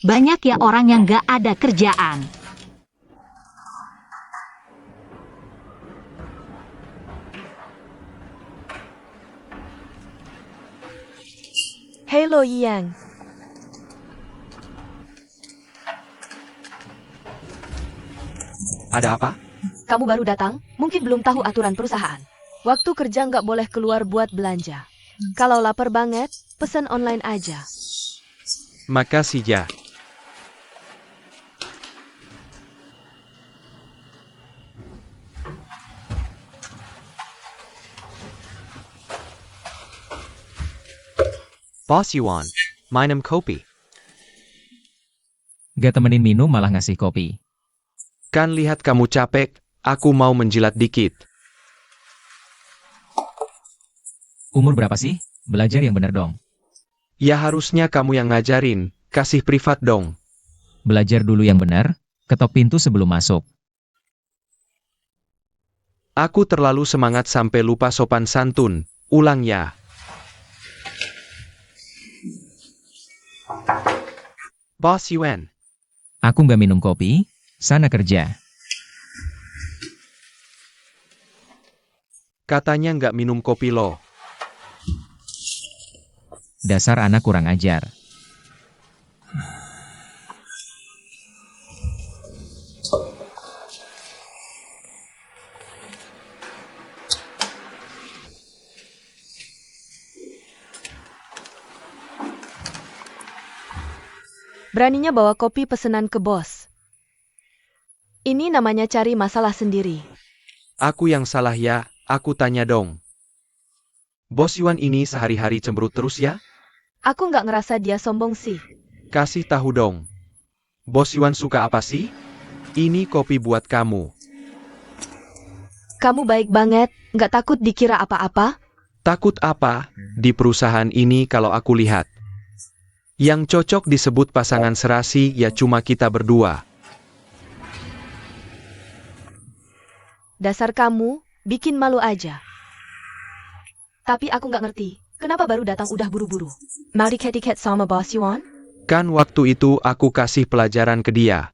Banyak ya orang yang gak ada kerjaan. Lo Yang. Ada apa? Kamu baru datang, mungkin belum tahu aturan perusahaan. Waktu kerja nggak boleh keluar buat belanja. Kalau lapar banget, pesan online aja. Makasih ya. Boss Yuan, minum kopi. Gak temenin minum malah ngasih kopi. Kan lihat kamu capek, aku mau menjilat dikit. Umur berapa sih? Belajar yang bener dong. Ya harusnya kamu yang ngajarin, kasih privat dong. Belajar dulu yang benar, ketok pintu sebelum masuk. Aku terlalu semangat sampai lupa sopan santun, ulang ya. Boss Yuan, Aku nggak minum kopi, sana kerja. katanya nggak minum kopi loh. Dasar anak kurang ajar. Beraninya bawa kopi pesanan ke bos. Ini namanya cari masalah sendiri. Aku yang salah ya, aku tanya dong. Bos Yuan ini sehari-hari cemberut terus ya? Aku nggak ngerasa dia sombong sih. Kasih tahu dong. Bos Yuan suka apa sih? Ini kopi buat kamu. Kamu baik banget, nggak takut dikira apa-apa? Takut apa? Di perusahaan ini kalau aku lihat. Yang cocok disebut pasangan serasi ya cuma kita berdua. Dasar kamu, bikin malu aja. Tapi aku nggak ngerti, kenapa baru datang udah buru-buru? Mau diket-diket sama Bos Yuan? Kan waktu itu aku kasih pelajaran ke dia.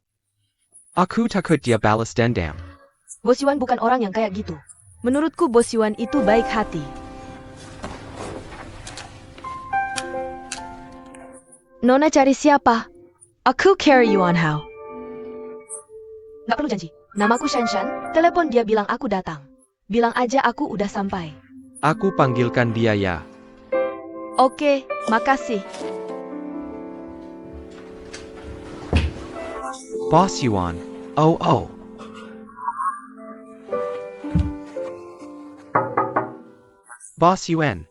Aku takut dia balas dendam. Bos Yuan bukan orang yang kayak gitu. Menurutku Bos Yuan itu baik hati. Nona cari siapa? Aku carry Yuan Hao. Nggak perlu janji. Namaku Shanshan, telepon dia bilang aku datang. Bilang aja aku udah sampai. Aku panggilkan dia ya. Oke, makasih. Boss Yuan. Oh. Boss Yuan.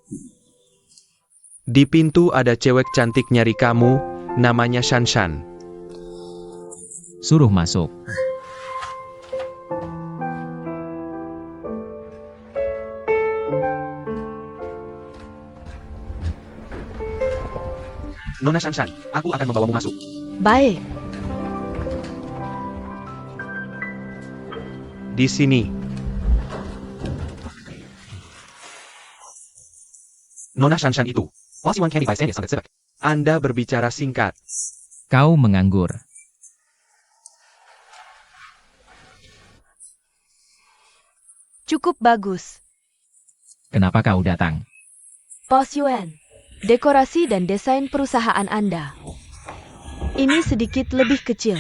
Di pintu ada cewek cantik nyari kamu, namanya Shanshan. Suruh masuk. Nona Shanshan, aku akan membawamu masuk. Baik. Di sini. Nona Shanshan itu. Bos Yuan Candy Paisen sangat sebek. Anda berbicara singkat. Kau menganggur. Cukup bagus. Kenapa kau datang? Bos Yuan, dekorasi dan desain perusahaan Anda. Ini sedikit lebih kecil.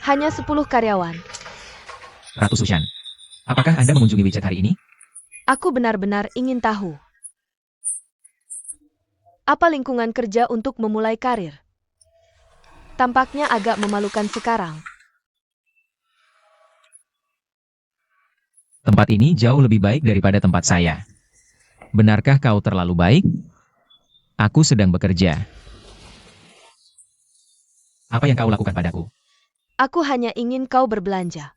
Hanya 10 karyawan. Ratu Sushan. Apakah Anda mengunjungi WeChat hari ini? Aku benar-benar ingin tahu. Apa lingkungan kerja untuk memulai karir? Tampaknya agak memalukan sekarang. Tempat ini jauh lebih baik daripada tempat saya. Benarkah kau terlalu baik? Aku sedang bekerja. Apa yang kau lakukan padaku? Aku hanya ingin kau berbelanja.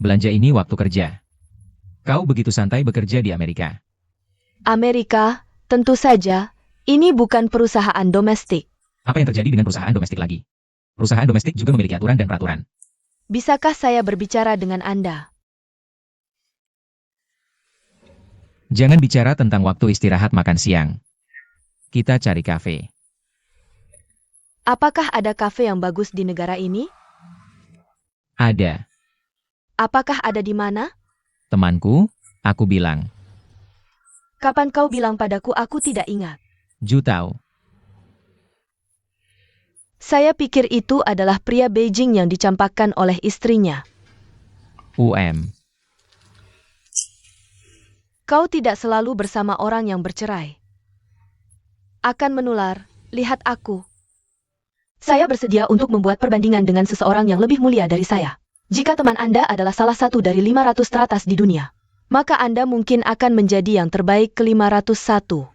Belanja ini waktu kerja. Kau begitu santai bekerja di Amerika. Amerika, tentu saja, ini bukan perusahaan domestik. Apa yang terjadi dengan perusahaan domestik lagi? Perusahaan domestik juga memiliki aturan dan peraturan. Bisakah saya berbicara dengan Anda? Jangan bicara tentang waktu istirahat makan siang. Kita cari kafe. Apakah ada kafe yang bagus di negara ini? Ada. Apakah ada di mana? Temanku, aku bilang. Kapan kau bilang padaku aku tidak ingat? Ju tahu. Saya pikir itu adalah pria Beijing yang dicampakkan oleh istrinya. Kau tidak selalu bersama orang yang bercerai. Akan menular, lihat aku. Saya bersedia untuk membuat perbandingan dengan seseorang yang lebih mulia dari saya. Jika teman Anda adalah salah satu dari 500 teratas di dunia, maka Anda mungkin akan menjadi yang terbaik ke-501.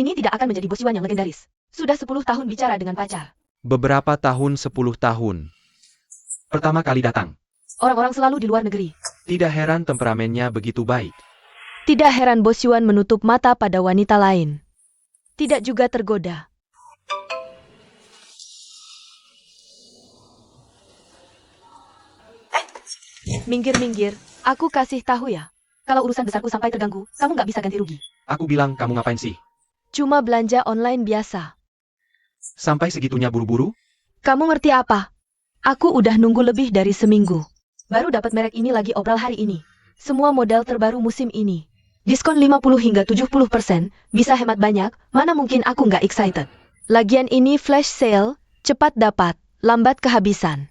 Ini tidak akan menjadi bos Yuan yang legendaris. Sudah 10 tahun bicara dengan pacar. Beberapa tahun, 10 tahun. Pertama kali datang. Orang-orang selalu di luar negeri. Tidak heran temperamennya begitu baik. Tidak heran bos Yuan menutup mata pada wanita lain. Tidak juga tergoda. Minggir-minggir, aku kasih tahu ya. Kalau urusan besarku sampai terganggu, kamu nggak bisa ganti rugi. Aku bilang kamu ngapain sih? Cuma belanja online biasa. Sampai segitunya buru-buru? Kamu ngerti apa? Aku udah nunggu lebih dari seminggu. Baru dapat merek ini lagi obral hari ini. Semua model terbaru musim ini. Diskon 50 hingga 70%, bisa hemat banyak, mana mungkin aku nggak excited. Lagian ini flash sale, cepat dapat, lambat kehabisan.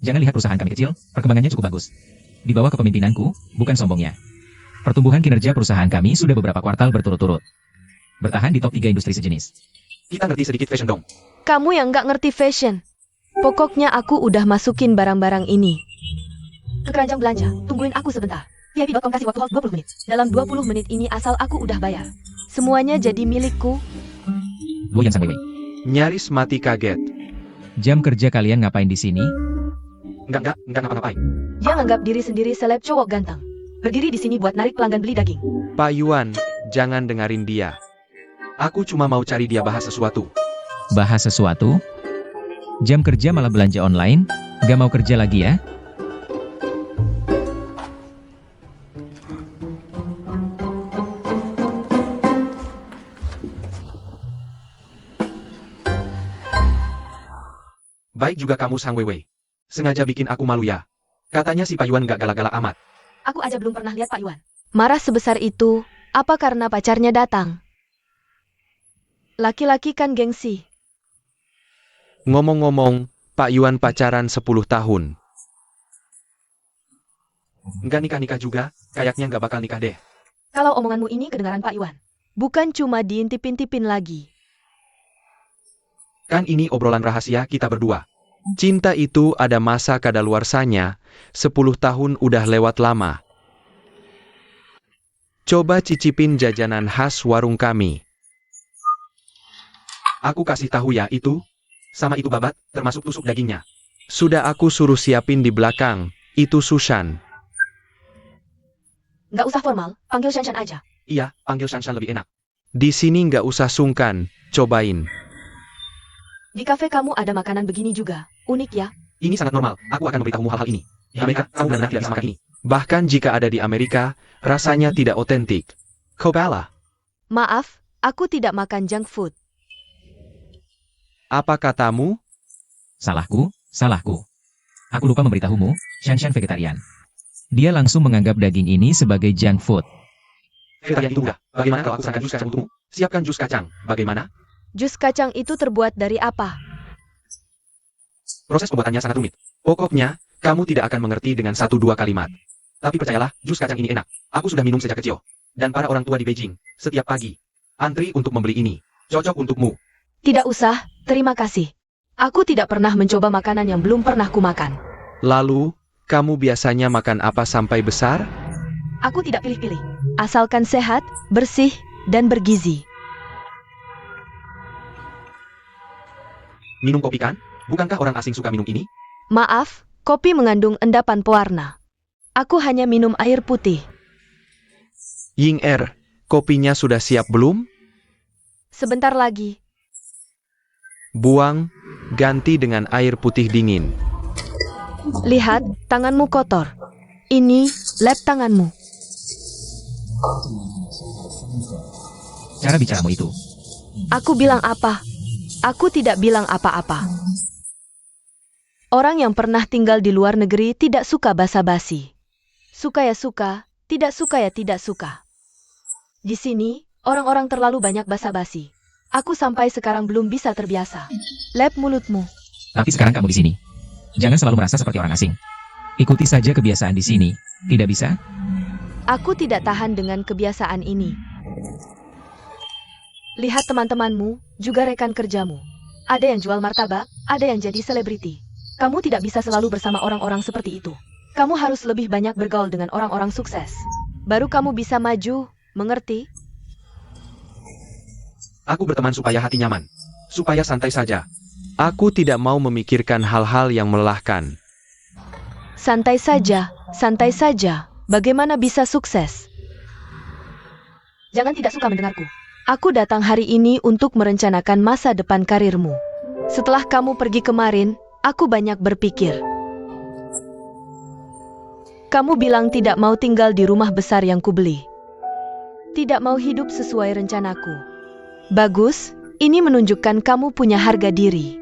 Jangan lihat perusahaan kami kecil, perkembangannya cukup bagus. Di bawah kepemimpinanku, bukan sombongnya. Pertumbuhan kinerja perusahaan kami sudah beberapa kuartal berturut-turut. Bertahan di top 3 industri sejenis. Kita ngerti sedikit fashion dong. Kamu yang nggak ngerti fashion. Pokoknya aku udah masukin barang-barang ini ke keranjang belanja. Tungguin aku sebentar. VIP.com kasih waktu hold 20 menit. Dalam 20 menit ini asal aku udah bayar, semuanya jadi milikku. Luoyan Sang Wei. Nyaris mati kaget. Jam kerja kalian ngapain di sini? Enggak ngapa-ngapain. Dia nganggap diri sendiri seleb cowok ganteng. Berdiri di sini buat narik pelanggan beli daging. Pak Yuan, jangan dengarin dia. Aku cuma mau cari dia bahas sesuatu. Bahas sesuatu? Jam kerja malah belanja online? Gak mau kerja lagi ya? Baik juga kamu Sang Wei. Sengaja bikin aku malu ya. Katanya si Pak Yuan gak galak-galak amat. Aku aja belum pernah lihat Pak Yuan marah sebesar itu, apa karena pacarnya datang? Laki-laki kan gengsi. Ngomong-ngomong, Pak Yuan pacaran 10 tahun. Nggak nikah-nikah juga, kayaknya nggak bakal nikah deh. Kalau omonganmu ini kedengaran Pak Yuan, bukan cuma diintip-intipin lagi. Kan ini obrolan rahasia kita berdua. Cinta itu ada masa kadaluarsanya, 10 tahun udah lewat lama. Coba cicipin jajanan khas warung kami. Aku kasih tahu ya itu. Sama itu babat, termasuk tusuk dagingnya. Sudah aku suruh siapin di belakang, itu Susan. Nggak usah formal, panggil Shanshan aja. Iya, panggil Shanshan lebih enak. Di sini nggak usah sungkan, cobain. Di kafe kamu ada makanan begini juga, unik ya. Ini sangat normal, aku akan memberitahumu hal-hal ini. Di Amerika, kamu benar-benar tidak bisa makan ini. Bahkan jika ada di Amerika, rasanya tidak otentik. Kobala, Maaf, aku tidak makan junk food. apa katamu? Salahku. Aku lupa memberitahumu, Shanshan vegetarian. Dia langsung menganggap daging ini sebagai junk food. Vegetarian itu enggak. Bagaimana kalau aku sarankan jus kacang untukmu? Siapkan jus kacang. Bagaimana? Jus kacang itu terbuat dari apa? Proses pembuatannya sangat rumit. Pokoknya, kamu tidak akan mengerti dengan 1-2 kalimat. Tapi percayalah, jus kacang ini enak. Aku sudah minum sejak kecil. Dan para orang tua di Beijing, setiap pagi, antri untuk membeli ini. Cocok untukmu. Tidak usah, terima kasih. Aku tidak pernah mencoba makanan yang belum pernah kumakan. Lalu, kamu biasanya makan apa sampai besar? Aku tidak pilih-pilih. Asalkan sehat, bersih, dan bergizi. Minum kopi kan? Bukankah orang asing suka minum ini? Maaf, kopi mengandung endapan pewarna. Aku hanya minum air putih. Ying kopinya sudah siap belum? Sebentar lagi. Buang, ganti dengan air putih dingin. Lihat, tanganmu kotor. Ini lap tanganmu. Cara bicaramu itu. Aku bilang apa? Aku tidak bilang apa-apa. Orang yang pernah tinggal di luar negeri tidak suka basa-basi. Suka ya suka, tidak suka ya tidak suka. Di sini, orang-orang terlalu banyak basa-basi. Aku sampai sekarang belum bisa terbiasa. Lep mulutmu. Tapi sekarang kamu di sini. Jangan selalu merasa seperti orang asing. Ikuti saja kebiasaan di sini. Tidak bisa? Aku tidak tahan dengan kebiasaan ini. Lihat teman-temanmu, juga rekan kerjamu. Ada yang jual martabak, ada yang jadi selebriti. Kamu tidak bisa selalu bersama orang-orang seperti itu. Kamu harus lebih banyak bergaul dengan orang-orang sukses. Baru kamu bisa maju, mengerti? Aku berteman supaya hati nyaman. Supaya santai saja. Aku tidak mau memikirkan hal-hal yang melelahkan. Santai saja, santai saja. Bagaimana bisa sukses? Jangan tidak suka mendengarku. Aku datang hari ini untuk merencanakan masa depan karirmu. Setelah kamu pergi kemarin, aku banyak berpikir. Kamu bilang tidak mau tinggal di rumah besar yang kubeli. Tidak mau hidup sesuai rencanaku. Bagus, ini menunjukkan kamu punya harga diri.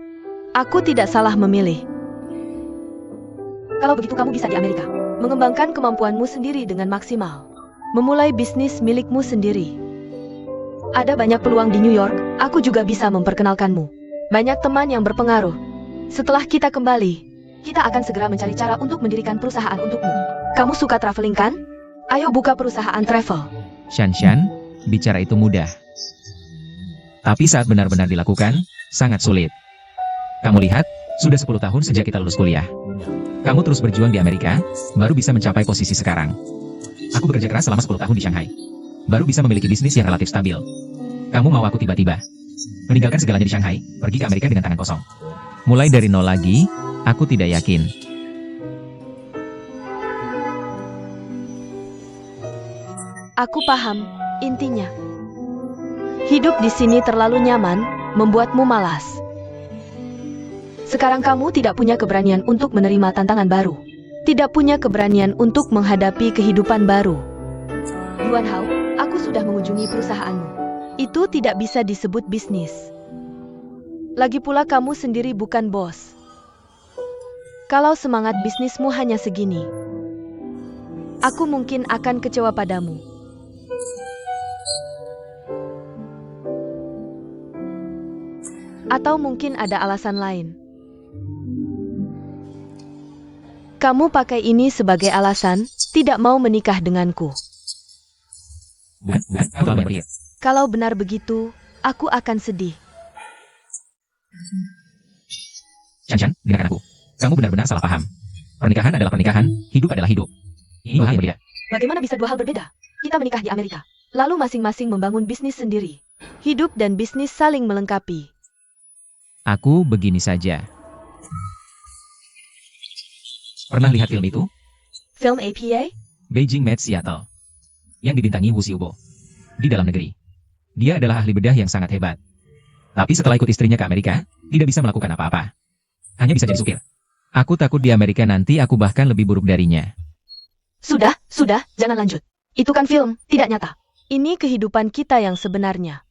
Aku tidak salah memilih. Kalau begitu kamu bisa di Amerika, mengembangkan kemampuanmu sendiri dengan maksimal. Memulai bisnis milikmu sendiri. Ada banyak peluang di New York, aku juga bisa memperkenalkanmu. Banyak teman yang berpengaruh. Setelah kita kembali, kita akan segera mencari cara untuk mendirikan perusahaan untukmu. Kamu suka traveling kan? Ayo buka perusahaan travel. Shanshan, bicara itu mudah. Tapi saat benar-benar dilakukan, sangat sulit. Kamu lihat, sudah 10 tahun sejak kita lulus kuliah. Kamu terus berjuang di Amerika, baru bisa mencapai posisi sekarang. Aku bekerja keras selama 10 tahun di Shanghai. Baru bisa memiliki bisnis yang relatif stabil. Kamu mau aku tiba-tiba meninggalkan segalanya di Shanghai, pergi ke Amerika dengan tangan kosong. Mulai dari nol lagi, aku tidak yakin. Aku paham, intinya. Hidup di sini terlalu nyaman, membuatmu malas. Sekarang kamu tidak punya keberanian untuk menerima tantangan baru. Tidak punya keberanian untuk menghadapi kehidupan baru. Yuan Hao, aku sudah mengunjungi perusahaanmu. Itu tidak bisa disebut bisnis. Lagi pula kamu sendiri bukan bos. Kalau semangat bisnismu hanya segini, aku mungkin akan kecewa padamu. Atau mungkin ada alasan lain. Kamu pakai ini sebagai alasan, tidak mau menikah denganku. Bukan, aku telah berpikir. Kalau benar begitu, aku akan sedih. Shanshan, dengarkan aku. Kamu benar-benar salah paham. Pernikahan adalah pernikahan, hidup adalah hidup. Ini dua hal yang berbeda. Bagaimana bisa dua hal berbeda? Kita menikah di Amerika, lalu masing-masing membangun bisnis sendiri. Hidup dan bisnis saling melengkapi. Aku begini saja. Pernah lihat film itu? Film APA? Beijing Meets Seattle. Yang dibintangi Wu Xiaobo. Di dalam negeri. Dia adalah ahli bedah yang sangat hebat. Tapi setelah ikut istrinya ke Amerika, tidak bisa melakukan apa-apa. Hanya bisa jadi supir. Aku takut di Amerika nanti aku bahkan lebih buruk darinya. Sudah, jangan lanjut. Itu kan film, tidak nyata. Ini kehidupan kita yang sebenarnya.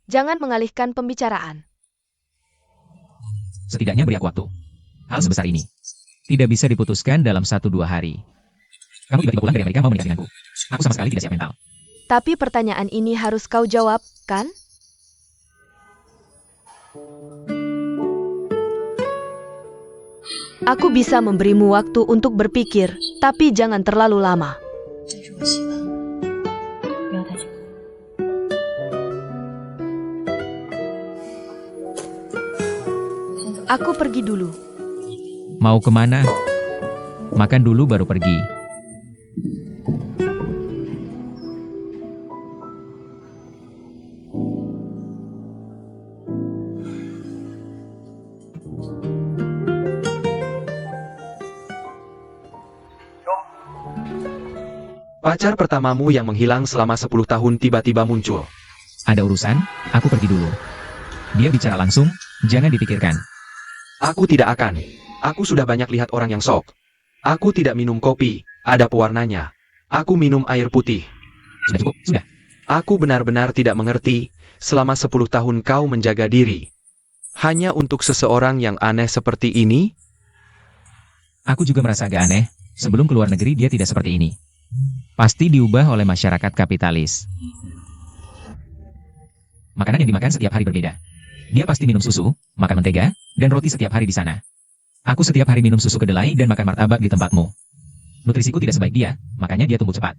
Jangan mengalihkan pembicaraan. Setidaknya beri aku waktu. Hal sebesar ini tidak bisa diputuskan dalam 1-2 hari. Kamu tiba-tiba pulang dari Amerika mau menikah denganku. Aku sama sekali tidak siap mental. Tapi pertanyaan ini harus kau jawab, kan? Aku bisa memberimu waktu untuk berpikir, tapi jangan terlalu lama. Aku pergi dulu. Mau kemana? Makan dulu baru pergi. Pacar pertamamu yang menghilang selama 10 tahun tiba-tiba muncul. Ada urusan, aku pergi dulu. Dia bicara langsung, jangan dipikirkan. Aku tidak akan. Aku sudah banyak lihat orang yang sok. Aku tidak minum kopi, ada pewarnanya. Aku minum air putih. Sudah cukup, sudah. Aku benar-benar tidak mengerti, selama 10 tahun kau menjaga diri. Hanya untuk seseorang yang aneh seperti ini? Aku juga merasa agak aneh, sebelum keluar negeri dia tidak seperti ini. Pasti diubah oleh masyarakat kapitalis. Makanan yang dimakan setiap hari berbeda. Dia pasti minum susu, makan mentega, dan roti setiap hari di sana. Aku setiap hari minum susu kedelai dan makan martabak di tempatmu. Nutrisiku tidak sebaik dia, makanya dia tumbuh cepat.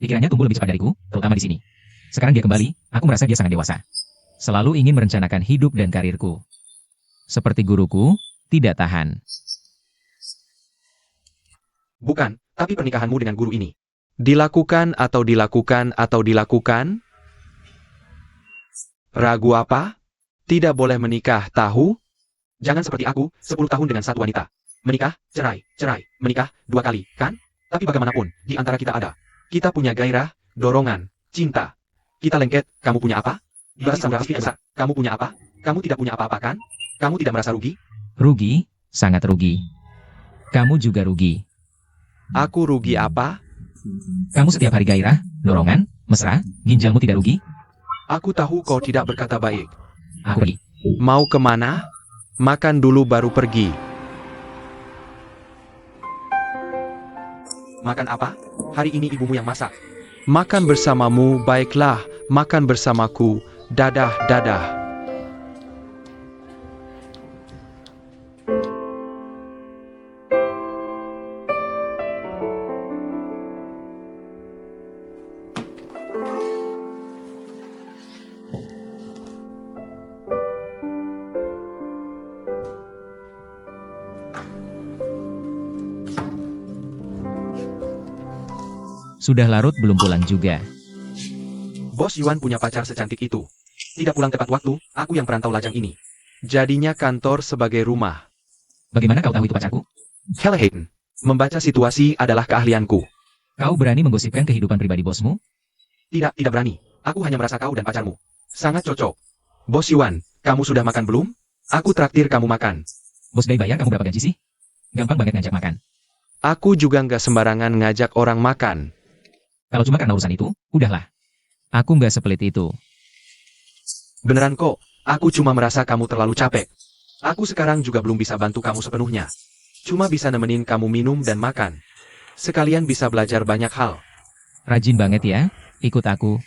Pikirannya tumbuh lebih cepat dariku, terutama di sini. Sekarang dia kembali, aku merasa dia sangat dewasa. Selalu ingin merencanakan hidup dan karirku. Seperti guruku, tidak tahan. Bukan, tapi pernikahanmu dengan guru ini. Dilakukan atau dilakukan atau dilakukan? Ragu apa? Tidak boleh menikah, tahu? Jangan seperti aku, 10 tahun dengan satu wanita. Menikah, cerai, menikah 2 kali, kan? Tapi bagaimanapun, di antara kita ada. Kita punya gairah, dorongan, cinta. Kita lengket, kamu punya apa? Kamu punya apa? Kamu tidak punya apa-apa, kan? Kamu tidak merasa rugi? Rugi, sangat rugi. Kamu juga rugi. Aku rugi apa? Kamu setiap hari gairah, dorongan, mesra, ginjalmu tidak rugi? Aku tahu kau tidak berkata baik. Aku pergi. Mau kemana? Makan dulu baru pergi. Makan apa? Hari ini ibumu yang masak. Makan bersamamu, baiklah. Makan bersamaku. Dadah, dadah. Sudah larut belum pulang juga. Bos Yuan punya pacar secantik itu. Tidak pulang tepat waktu, aku yang perantau lajang ini. Jadinya kantor sebagai rumah. Bagaimana kau tahu itu pacarku? Helle Hayden. Membaca situasi adalah keahlianku. Kau berani menggosipkan kehidupan pribadi bosmu? Tidak berani. Aku hanya merasa kau dan pacarmu sangat cocok. Bos Yuan, kamu sudah makan belum? Aku traktir kamu makan. Bos Gai bayar kamu berapa gaji sih? Gampang banget ngajak makan. Aku juga nggak sembarangan ngajak orang makan. Kalau cuma karena urusan itu, udahlah. Aku nggak sepelit itu. Beneran kok, aku cuma merasa kamu terlalu capek. Aku sekarang juga belum bisa bantu kamu sepenuhnya. Cuma bisa nemenin kamu minum dan makan. Sekalian bisa belajar banyak hal. Rajin banget ya, ikut aku.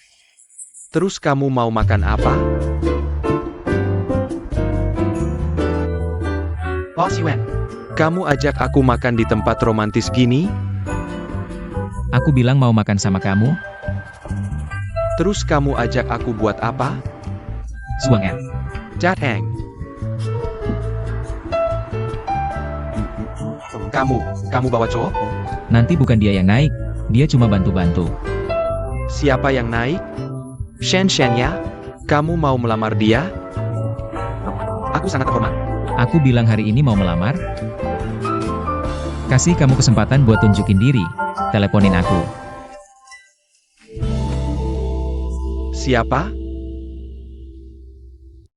Terus kamu mau makan apa? Bos Yuan, Kamu ajak aku makan di tempat romantis gini? Aku bilang mau makan sama kamu, Terus kamu ajak aku buat apa? Suangan. Jateng. kamu bawa cowok? Nanti bukan dia yang naik, dia cuma bantu-bantu. Siapa yang naik? Shen ya? Kamu mau melamar dia? Aku sangat terhormat. Aku bilang hari ini mau melamar. Kasih kamu kesempatan buat tunjukin diri. Teleponin aku. Siapa?